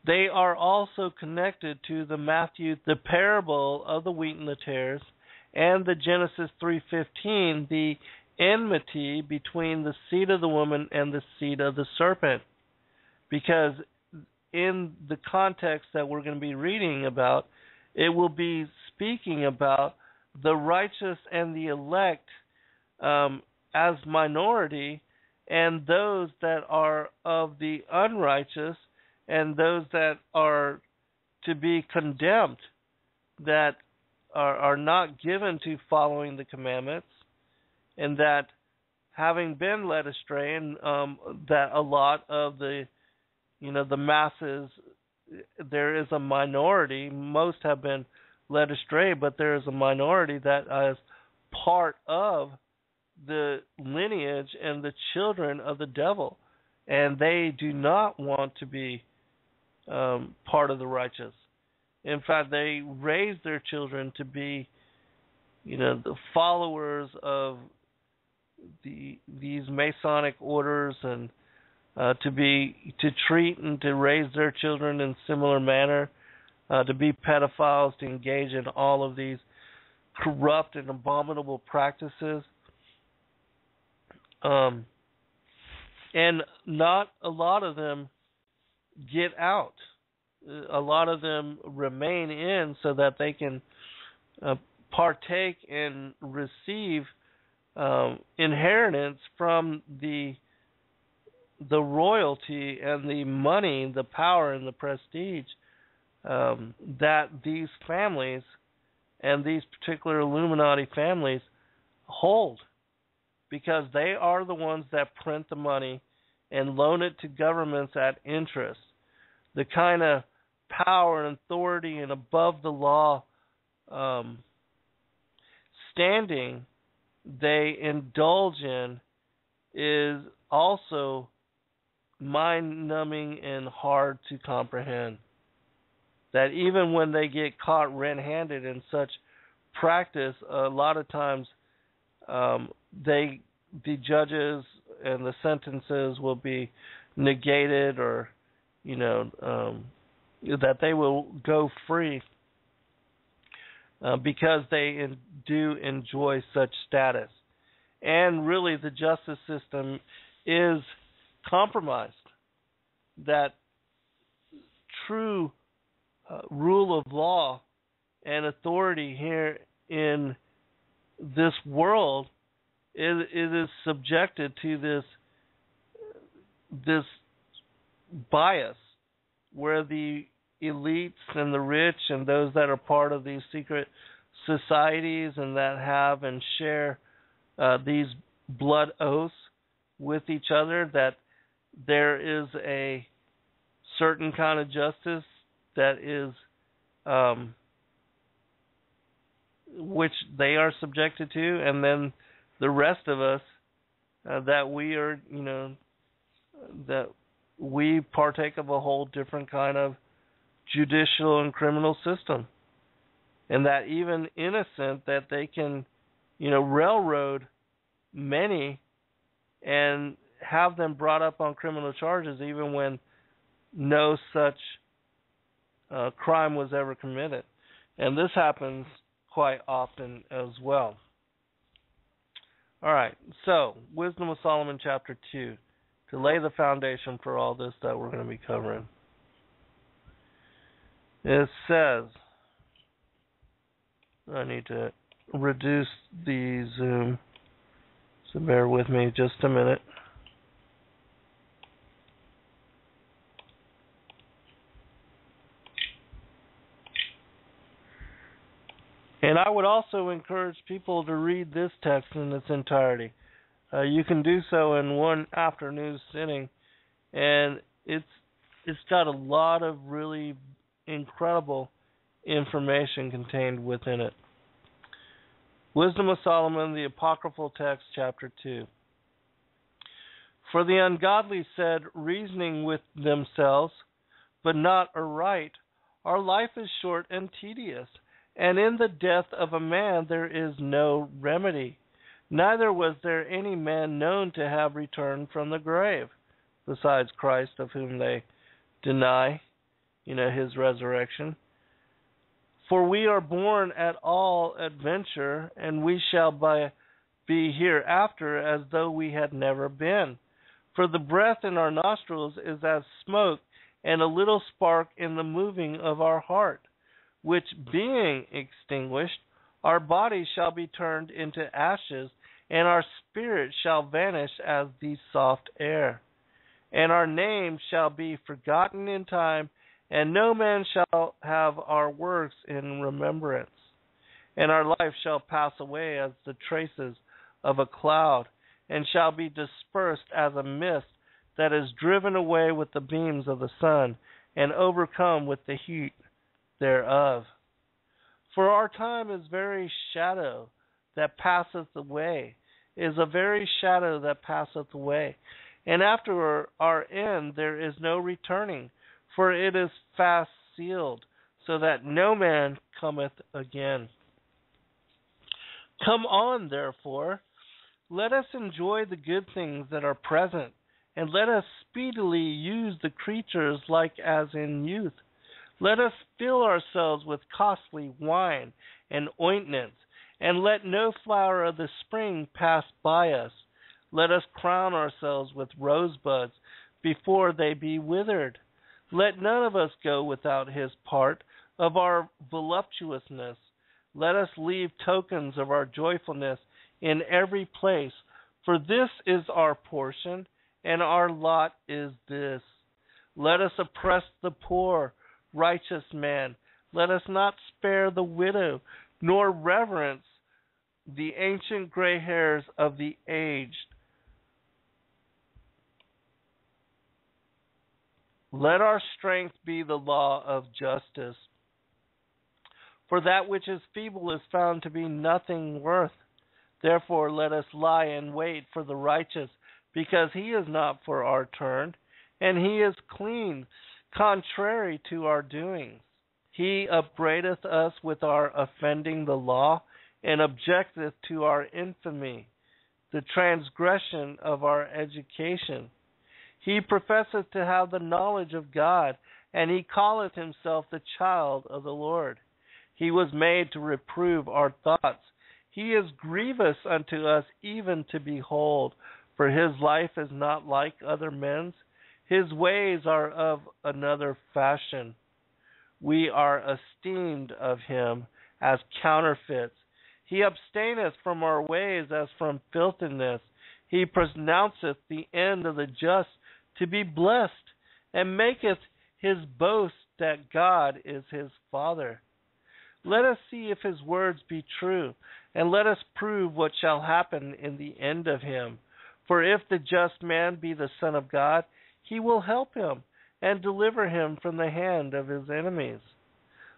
they are also connected to the parable of the wheat and the tares, and the Genesis 3:15, the enmity between the seed of the woman and the seed of the serpent. Because in the context that we're going to be reading about, it will be speaking about the righteous and the elect as minority, and those that are of the unrighteous, and those that are to be condemned, that are not given to following the commandments, and that having been led astray, and that a lot of the masses, there is a minority, most have been led astray, but there is a minority that is part of the lineage and the children of the devil, and they do not want to be part of the righteous. In fact, they raise their children to be, the followers of these Masonic orders, and to treat and to raise their children in similar manner, to be pedophiles, to engage in all of these corrupt and abominable practices. And not a lot of them get out. A lot of them remain in so that they can partake and receive inheritance from the royalty and the money, the power and the prestige that these families and these particular Illuminati families hold, because they are the ones that print the money and loan it to governments at interest. The kind of power and authority and above the law standing they indulge in is also mind-numbing and hard to comprehend. That even when they get caught red-handed in such practice, a lot of times the judges and the sentences will be negated, or that they will go free because they do enjoy such status. And really the justice system is compromised. That true rule of law and authority here in this world, it is subjected to this bias, where the elites and the rich and those that are part of these secret societies and that have and share these blood oaths with each other, that there is a certain kind of justice that is which they are subjected to, and then the rest of us that we are, that we partake of a whole different kind of judicial and criminal system, and that even innocent, that they can, railroad many and have them brought up on criminal charges even when no such crime was ever committed. And this happens quite often as well. All right, so Wisdom of Solomon chapter 2, to lay the foundation for all this that we're going to be covering. It says, I need to reduce the zoom, so bear with me just a minute. And I would also encourage people to read this text in its entirety. You can do so in one afternoon sitting, and it's got a lot of really incredible information contained within it. Wisdom of Solomon, the apocryphal text, chapter 2. For the ungodly said, reasoning with themselves, but not aright, our life is short and tedious, and in the death of a man there is no remedy. Neither was there any man known to have returned from the grave, besides Christ, of whom they deny, his resurrection. For we are born at all adventure, and we shall be hereafter as though we had never been. For the breath in our nostrils is as smoke, and a little spark in the moving of our heart, which being extinguished, our body shall be turned into ashes, and our spirit shall vanish as the soft air. And our name shall be forgotten in time, and no man shall have our works in remembrance. And our life shall pass away as the traces of a cloud, and shall be dispersed as a mist that is driven away with the beams of the sun, and overcome with the heat thereof. For our time is very shadow that passeth away, is a very shadow that passeth away. And after our end there is no returning, for it is fast sealed, so that no man cometh again. Come on, therefore, let us enjoy the good things that are present, and let us speedily use the creatures like as in youth. Let us fill ourselves with costly wine and ointments, and let no flower of the spring pass by us. Let us crown ourselves with rosebuds before they be withered. Let none of us go without his part of our voluptuousness. Let us leave tokens of our joyfulness in every place, for this is our portion, and our lot is this. Let us oppress the poor, righteous man. Let us not spare the widow, nor reverence the ancient gray hairs of the aged. Let our strength be the law of justice. For that which is feeble is found to be nothing worth. Therefore let us lie in wait for the righteous, because he is not for our turn, and he is clean, contrary to our doings. He upbraideth us with our offending the law, and objecteth to our infamy, the transgression of our education. He professeth to have the knowledge of God, and he calleth himself the child of the Lord. He was made to reprove our thoughts. He is grievous unto us even to behold, for his life is not like other men's. His ways are of another fashion. We are esteemed of him as counterfeits. He abstaineth from our ways as from filthiness. He pronounceth the end of the just to be blessed, and maketh his boast that God is his Father. Let us see if his words be true, and let us prove what shall happen in the end of him. For if the just man be the Son of God, he will help him, and deliver him from the hand of his enemies.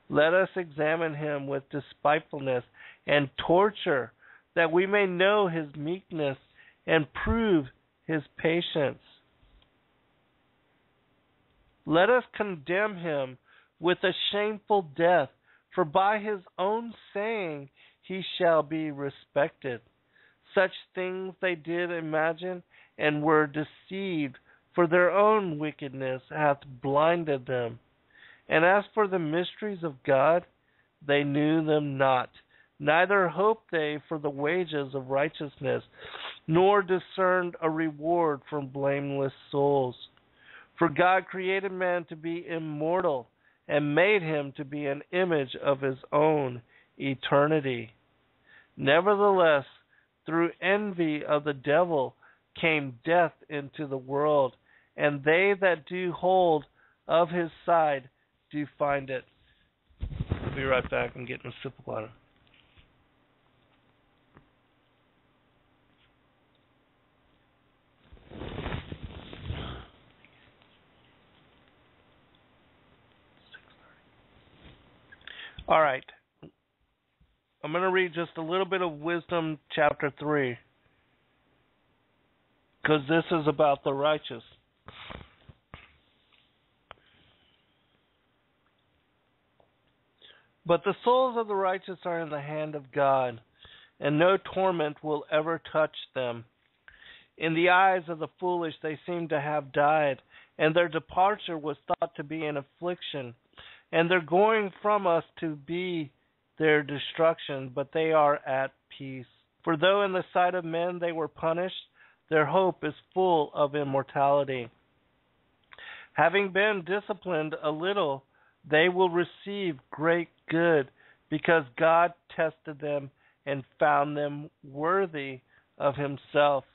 Let us examine him with despitefulness and torture, that we may know his meekness, and prove his patience. Let us condemn him with a shameful death, for by his own saying he shall be respected. Such things they did imagine, and were deceived, for their own wickedness hath blinded them. And as for the mysteries of God, they knew them not, neither hoped they for the wages of righteousness, nor discerned a reward from blameless souls. For God created man to be immortal, and made him to be an image of his own eternity. Nevertheless, through envy of the devil came death into the world, and they that do hold of his side do find it. I'll be right back. I'm getting a sip of water. All right. I'm going to read just a little bit of Wisdom, chapter 3, because this is about the righteous. But the souls of the righteous are in the hand of God, and no torment will ever touch them. In the eyes of the foolish they seem to have died, and their departure was thought to be an affliction, and their going from us to be their destruction, but they are at peace. For though in the sight of men they were punished, their hope is full of immortality. Having been disciplined a little, they will receive great good, because God tested them and found them worthy of himself.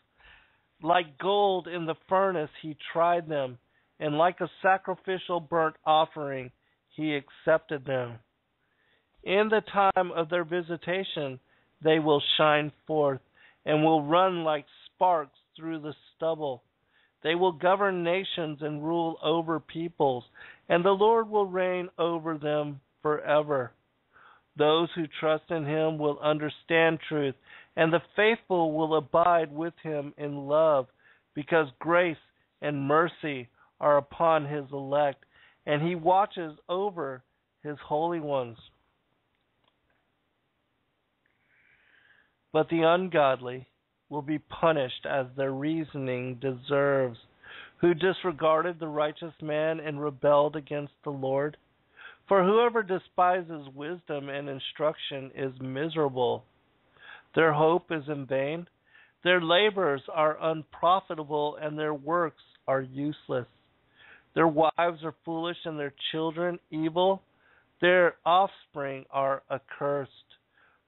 Like gold in the furnace he tried them, and like a sacrificial burnt offering he accepted them. In the time of their visitation they will shine forth, and will run like sparks through the stubble. They will govern nations and rule over peoples, and the Lord will reign over them forever. Those who trust in him will understand truth, and the faithful will abide with him in love, because grace and mercy are upon his elect, and he watches over his holy ones. But the ungodly will be punished as their reasoning deserves, who disregarded the righteous man and rebelled against the Lord. For whoever despises wisdom and instruction is miserable. Their hope is in vain. Their labors are unprofitable, and their works are useless. Their wives are foolish, and their children evil. Their offspring are accursed.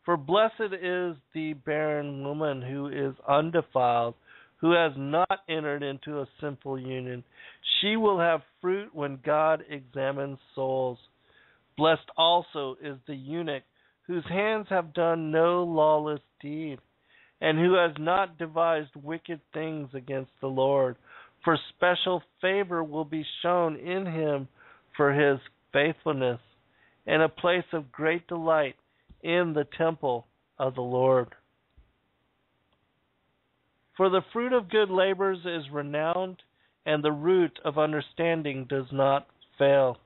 For blessed is the barren woman who is undefiled, who has not entered into a sinful union. She will have fruit when God examines souls. Blessed also is the eunuch, whose hands have done no lawless deed, and who has not devised wicked things against the Lord. For special favor will be shown in him for his faithfulness, and a place of great delight in the temple of the Lord. For the fruit of good labors is renowned, and the root of understanding does not fail.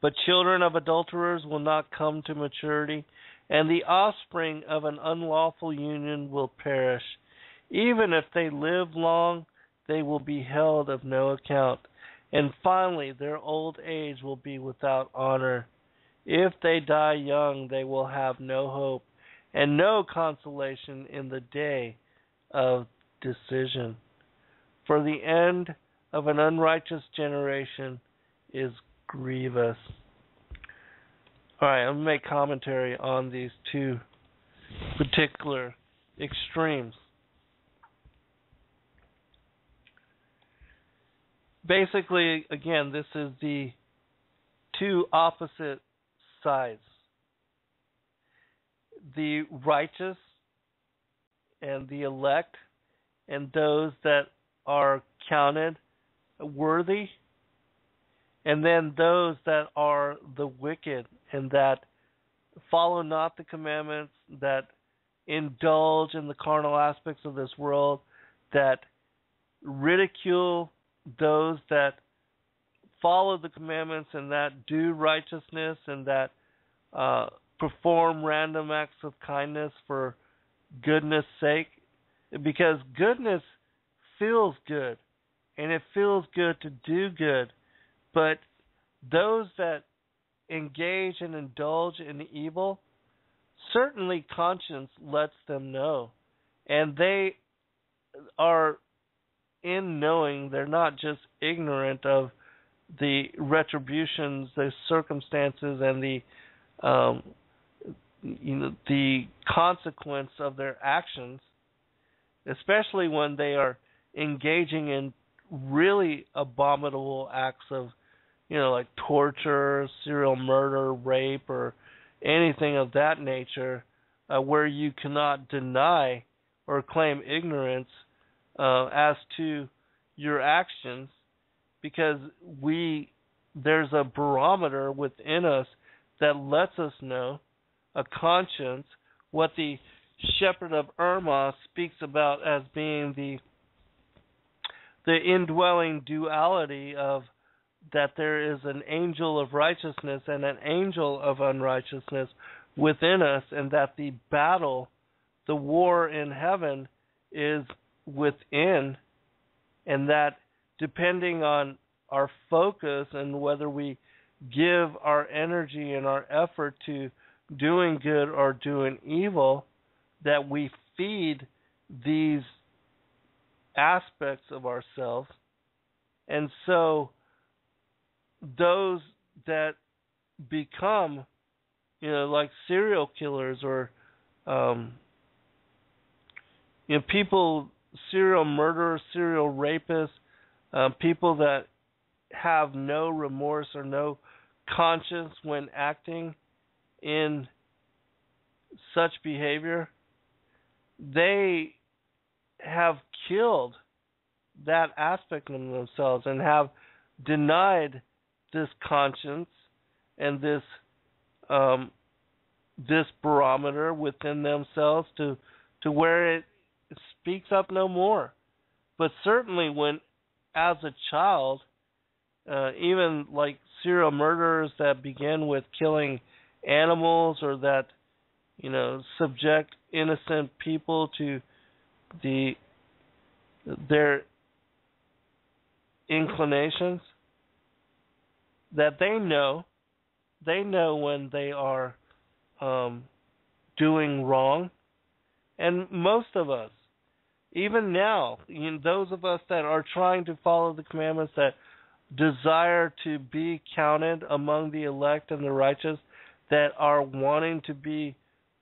But children of adulterers will not come to maturity, and the offspring of an unlawful union will perish. Even if they live long, they will be held of no account, and finally their old age will be without honor. If they die young, they will have no hope, and no consolation in the day of decision. For the end of an unrighteous generation is grievous. Alright, I'm going to make commentary on these two particular extremes. Basically, again, this is the two opposite sides. The righteous and the elect, and those that are counted worthy, and then those that are the wicked and that follow not the commandments, that indulge in the carnal aspects of this world, that ridicule those that follow the commandments and that do righteousness and that perform random acts of kindness for goodness sake, because goodness feels good and it feels good to do good, but those that engage and indulge in evil, certainly conscience lets them know, and they are in knowing, they're not just ignorant of the retributions, the circumstances, and the consequence of their actions, especially when they are engaging in really abominable acts of, like torture, serial murder, rape, or anything of that nature, where you cannot deny or claim ignorance as to your actions, because there's a barometer within us that lets us know, a conscience, what the Shepherd of Irma speaks about as being the indwelling duality of that there is an angel of righteousness and an angel of unrighteousness within us, and that the battle, the war in heaven, is within, and that depending on our focus and whether we give our energy and our effort to doing good or doing evil, that we feed these aspects of ourselves. And so those that become, like serial killers or people, serial murderers, serial rapists, people that have no remorse or no conscience when acting in such behavior, they have killed that aspect of themselves and have denied this conscience and this barometer within themselves to where it speaks up no more. But certainly when, as a child, even like serial murderers that begin with killing animals or that, subject innocent people to their inclinations, that they know when they are doing wrong, And most of us, even now, those of us that are trying to follow the commandments, that desire to be counted among the elect and the righteous, that are wanting to be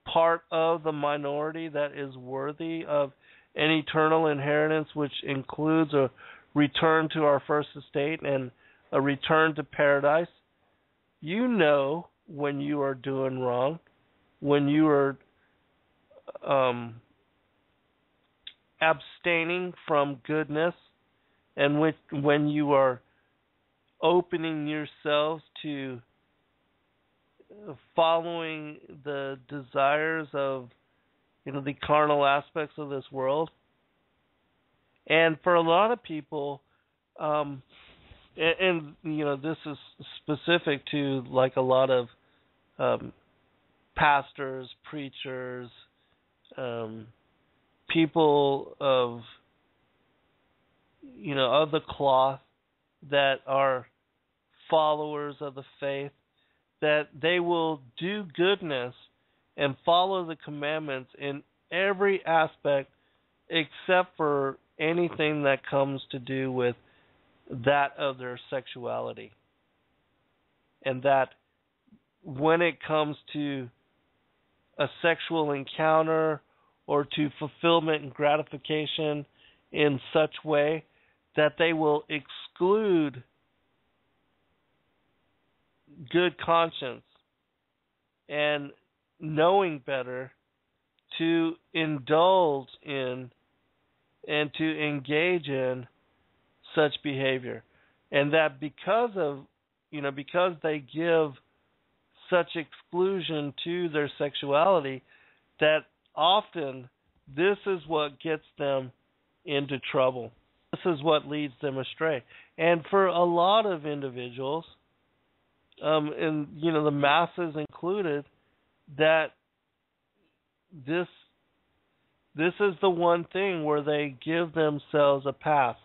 part of the minority that is worthy of an eternal inheritance, which includes a return to our first estate and a return to paradise. You know when you are doing wrong, when you are abstaining from goodness, and when you are opening yourselves to following the desires of the carnal aspects of this world. And for a lot of people, and this is specific to like a lot of pastors, preachers, people of of the cloth that are followers of the faith, that they will do goodness and follow the commandments in every aspect except for anything that comes to do with that of their sexuality. And that when it comes to a sexual encounter or to fulfillment and gratification in such way, that they will exclude good conscience and knowing better to indulge in and to engage in such behavior. And that because they give such exclusion to their sexuality, that often this is what gets them into trouble. This is what leads them astray. And for a lot of individuals, and the masses included, that this is the one thing where they give themselves a pass.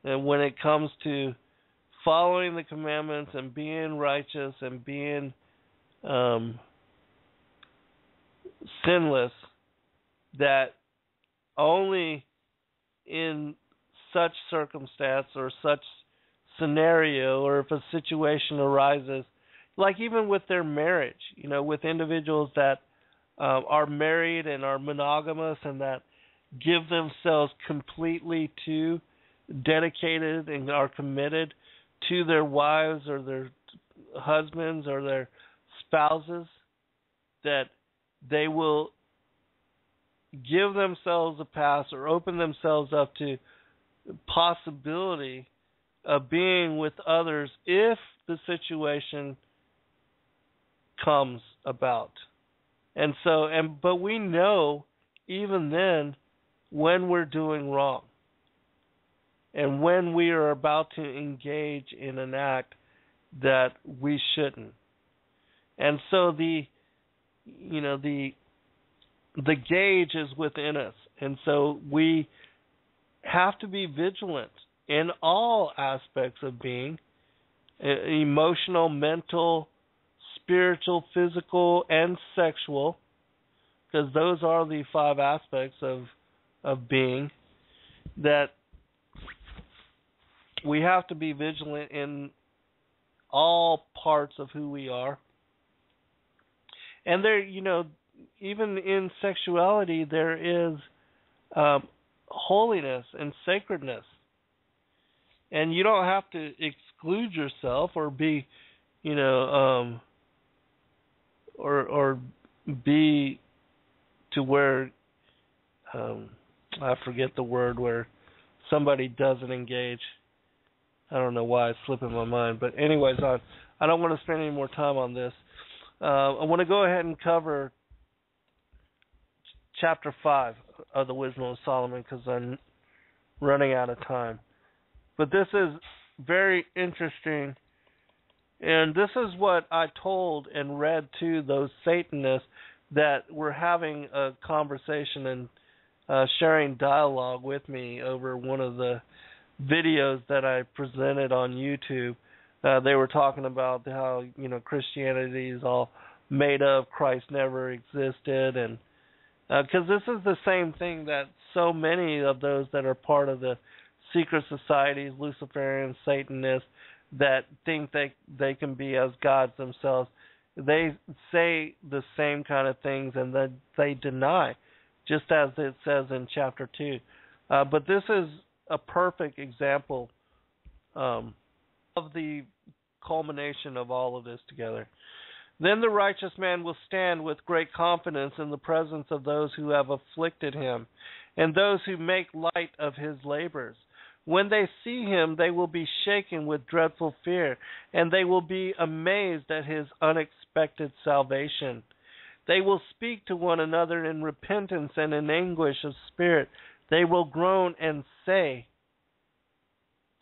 And when it comes to following the commandments and being righteous and being sinless, that only in such circumstance or such scenario, or if a situation arises, like even with their marriage, with individuals that are married and are monogamous and that give themselves completely to, dedicated and are committed to their wives or their husbands or their spouses, that they will give themselves a pass or open themselves up to possibility of being with others if the situation comes about. And so, but we know even then when we're doing wrong and when we are about to engage in an act that we shouldn't. And so the gauge is within us. And so we have to be vigilant in all aspects of being, emotional, mental, spiritual, physical, and sexual, because those are the 5 aspects of being, that we have to be vigilant in all parts of who we are. And there, even in sexuality, there is holiness and sacredness. And you don't have to exclude yourself or be, or be to where, I forget the word, where somebody doesn't engage. I don't know why it's slipping my mind. But anyways, I don't want to spend any more time on this. I want to go ahead and cover chapter 5 of the Wisdom of Solomon because I'm running out of time. But this is very interesting, and this is what I told and read to those Satanists that were having a conversation and sharing dialogue with me over one of the videos that I presented on YouTube. They were talking about how Christianity is all made up, Christ never existed, and Because this is the same thing that so many of those that are part of the secret societies, Luciferians, Satanists, that think they can be as gods themselves, they say the same kind of things and that they deny, just as it says in chapter 2. But this is a perfect example of the culmination of all of this together. Then the righteous man will stand with great confidence in the presence of those who have afflicted him, and those who make light of his labors. When they see him, they will be shaken with dreadful fear, and they will be amazed at his unexpected salvation. They will speak to one another in repentance and in anguish of spirit. They will groan and say,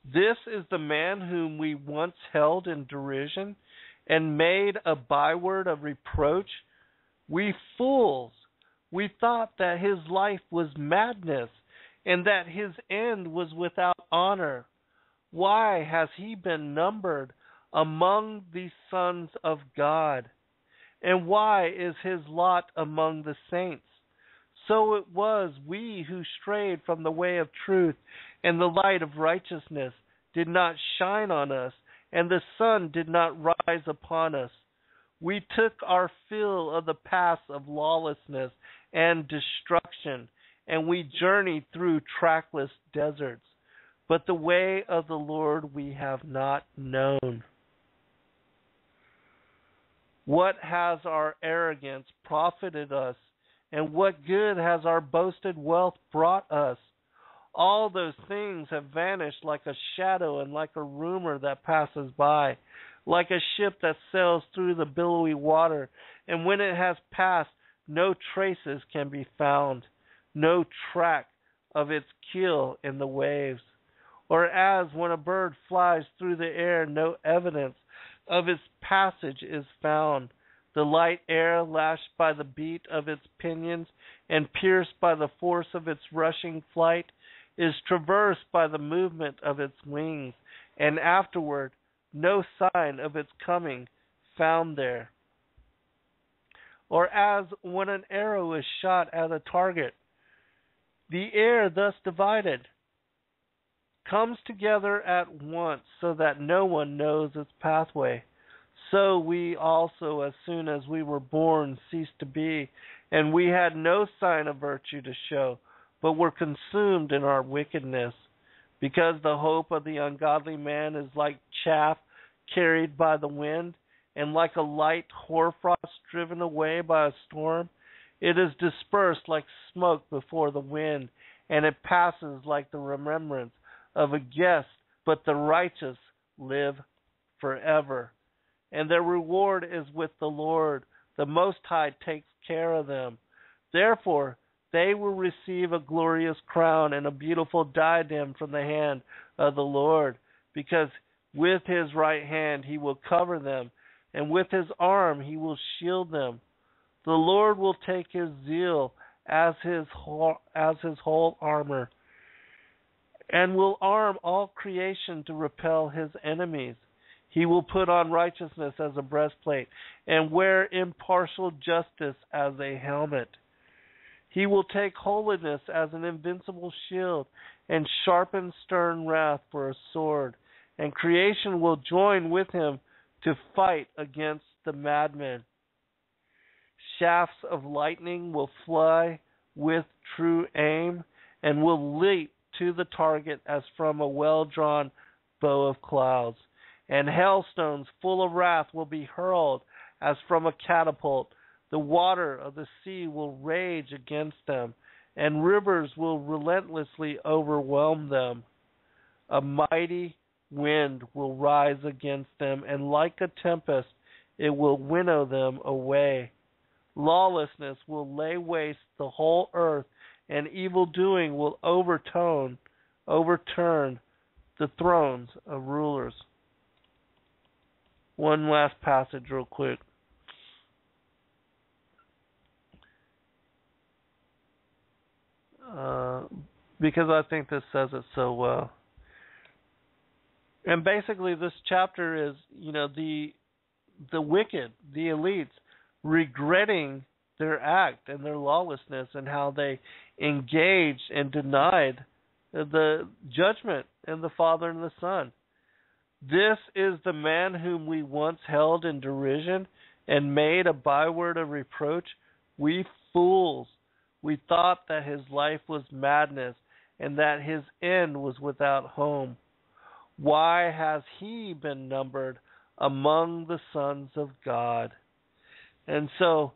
"This is the man whom we once held in derision and made a byword of reproach. We fools, we thought that his life was madness and that his end was without honor. Why has he been numbered among the sons of God? And why is his lot among the saints? So it was we who strayed from the way of truth, and the light of righteousness did not shine on us, and the sun did not rise upon us. We took our fill of the paths of lawlessness and destruction, and we journeyed through trackless deserts. But the way of the Lord we have not known. What has our arrogance profited us, and what good has our boasted wealth brought us? All those things have vanished like a shadow and like a rumor that passes by, like a ship that sails through the billowy water, and when it has passed, no traces can be found, no track of its keel in the waves. Or as when a bird flies through the air, no evidence of its passage is found. The light air, lashed by the beat of its pinions and pierced by the force of its rushing flight, is traversed by the movement of its wings, and afterward no sign of its coming found there. Or as when an arrow is shot at a target, the air thus divided comes together at once so that no one knows its pathway. So we also, as soon as we were born, ceased to be, and we had no sign of virtue to show, but were consumed in our wickedness. Because the hope of the ungodly man is like chaff carried by the wind, and like a light hoarfrost driven away by a storm. It is dispersed like smoke before the wind, and it passes like the remembrance of a guest, but the righteous live forever. And their reward is with the Lord. The Most High takes care of them. Therefore, they will receive a glorious crown and a beautiful diadem from the hand of the Lord, because with his right hand he will cover them, and with his arm he will shield them. The Lord will take his zeal as his whole armor, and will arm all creation to repel his enemies. He will put on righteousness as a breastplate, and wear impartial justice as a helmet. He will take holiness as an invincible shield, and sharpen stern wrath for a sword. And creation will join with him to fight against the madmen. Shafts of lightning will fly with true aim, and will leap to the target as from a well-drawn bow of clouds. And hailstones full of wrath will be hurled as from a catapult. The water of the sea will rage against them, and rivers will relentlessly overwhelm them. A mighty wind will rise against them, and like a tempest it will winnow them away. Lawlessness will lay waste the whole earth, and evil-doing will overturn the thrones of rulers. One last passage real quick. Because I think this says it so well. And basically this chapter is, the wicked, the elites, regretting their act and their lawlessness and how they engaged and denied the judgment and the Father and the Son. This is the man whom we once held in derision and made a byword of reproach. We fools, we thought that his life was madness and that his end was without home. Why has he been numbered among the sons of God? And so,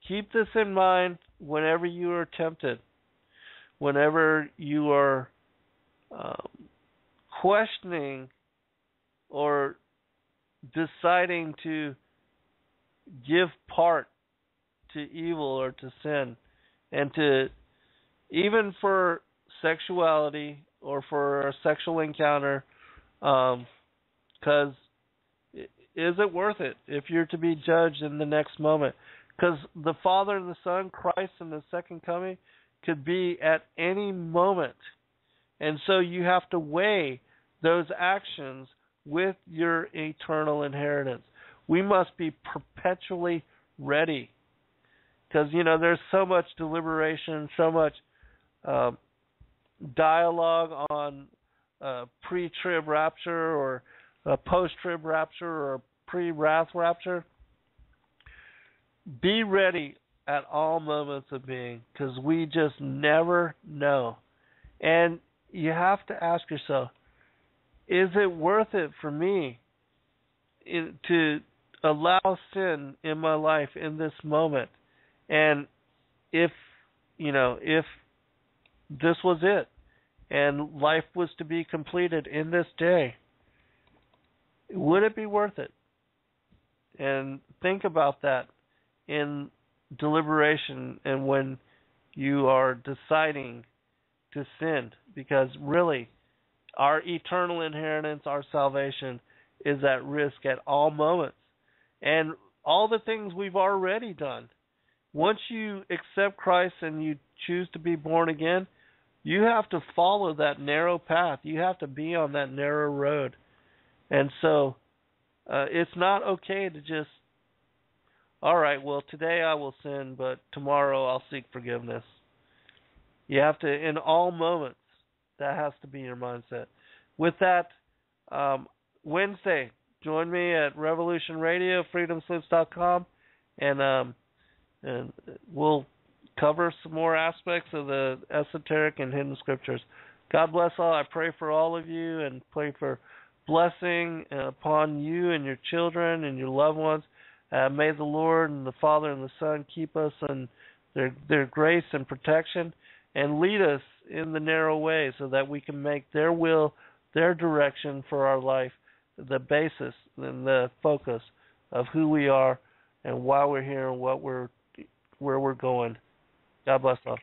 keep this in mind whenever you are tempted, whenever you are questioning or deciding to give part to evil or to sin, and to, even for sexuality or for a sexual encounter, because is it worth it if you're to be judged in the next moment? Because the Father and the Son, Christ and the second coming, could be at any moment. And so you have to weigh those actions with your eternal inheritance. We must be perpetually ready. Because, there's so much deliberation, so much dialogue on pre-trib rapture or post-trib rapture or pre-wrath rapture. Be ready at all moments of being, because we just never know. And you have to ask yourself, is it worth it for me to allow sin in my life in this moment? And if this was it, and life was to be completed in this day, would it be worth it? And think about that in deliberation and when you are deciding to sin, because really, our eternal inheritance, our salvation, is at risk at all moments. And all the things we've already done. Once you accept Christ and you choose to be born again, you have to follow that narrow path. You have to be on that narrow road. And so it's not okay to just, all right, well, today I will sin, but tomorrow I'll seek forgiveness. You have to, in all moments, that has to be your mindset. With that, Wednesday, join me at Revolution Radio, freedomslips.com, and we'll cover some more aspects of the esoteric and hidden scriptures. God bless all. I pray for all of you and pray for blessing upon you and your children and your loved ones. May the Lord and the Father and the Son keep us in their grace and protection and lead us in the narrow way so that we can make their will, their direction for our life, the basis and the focus of who we are and why we're here and where we're going. God bless all.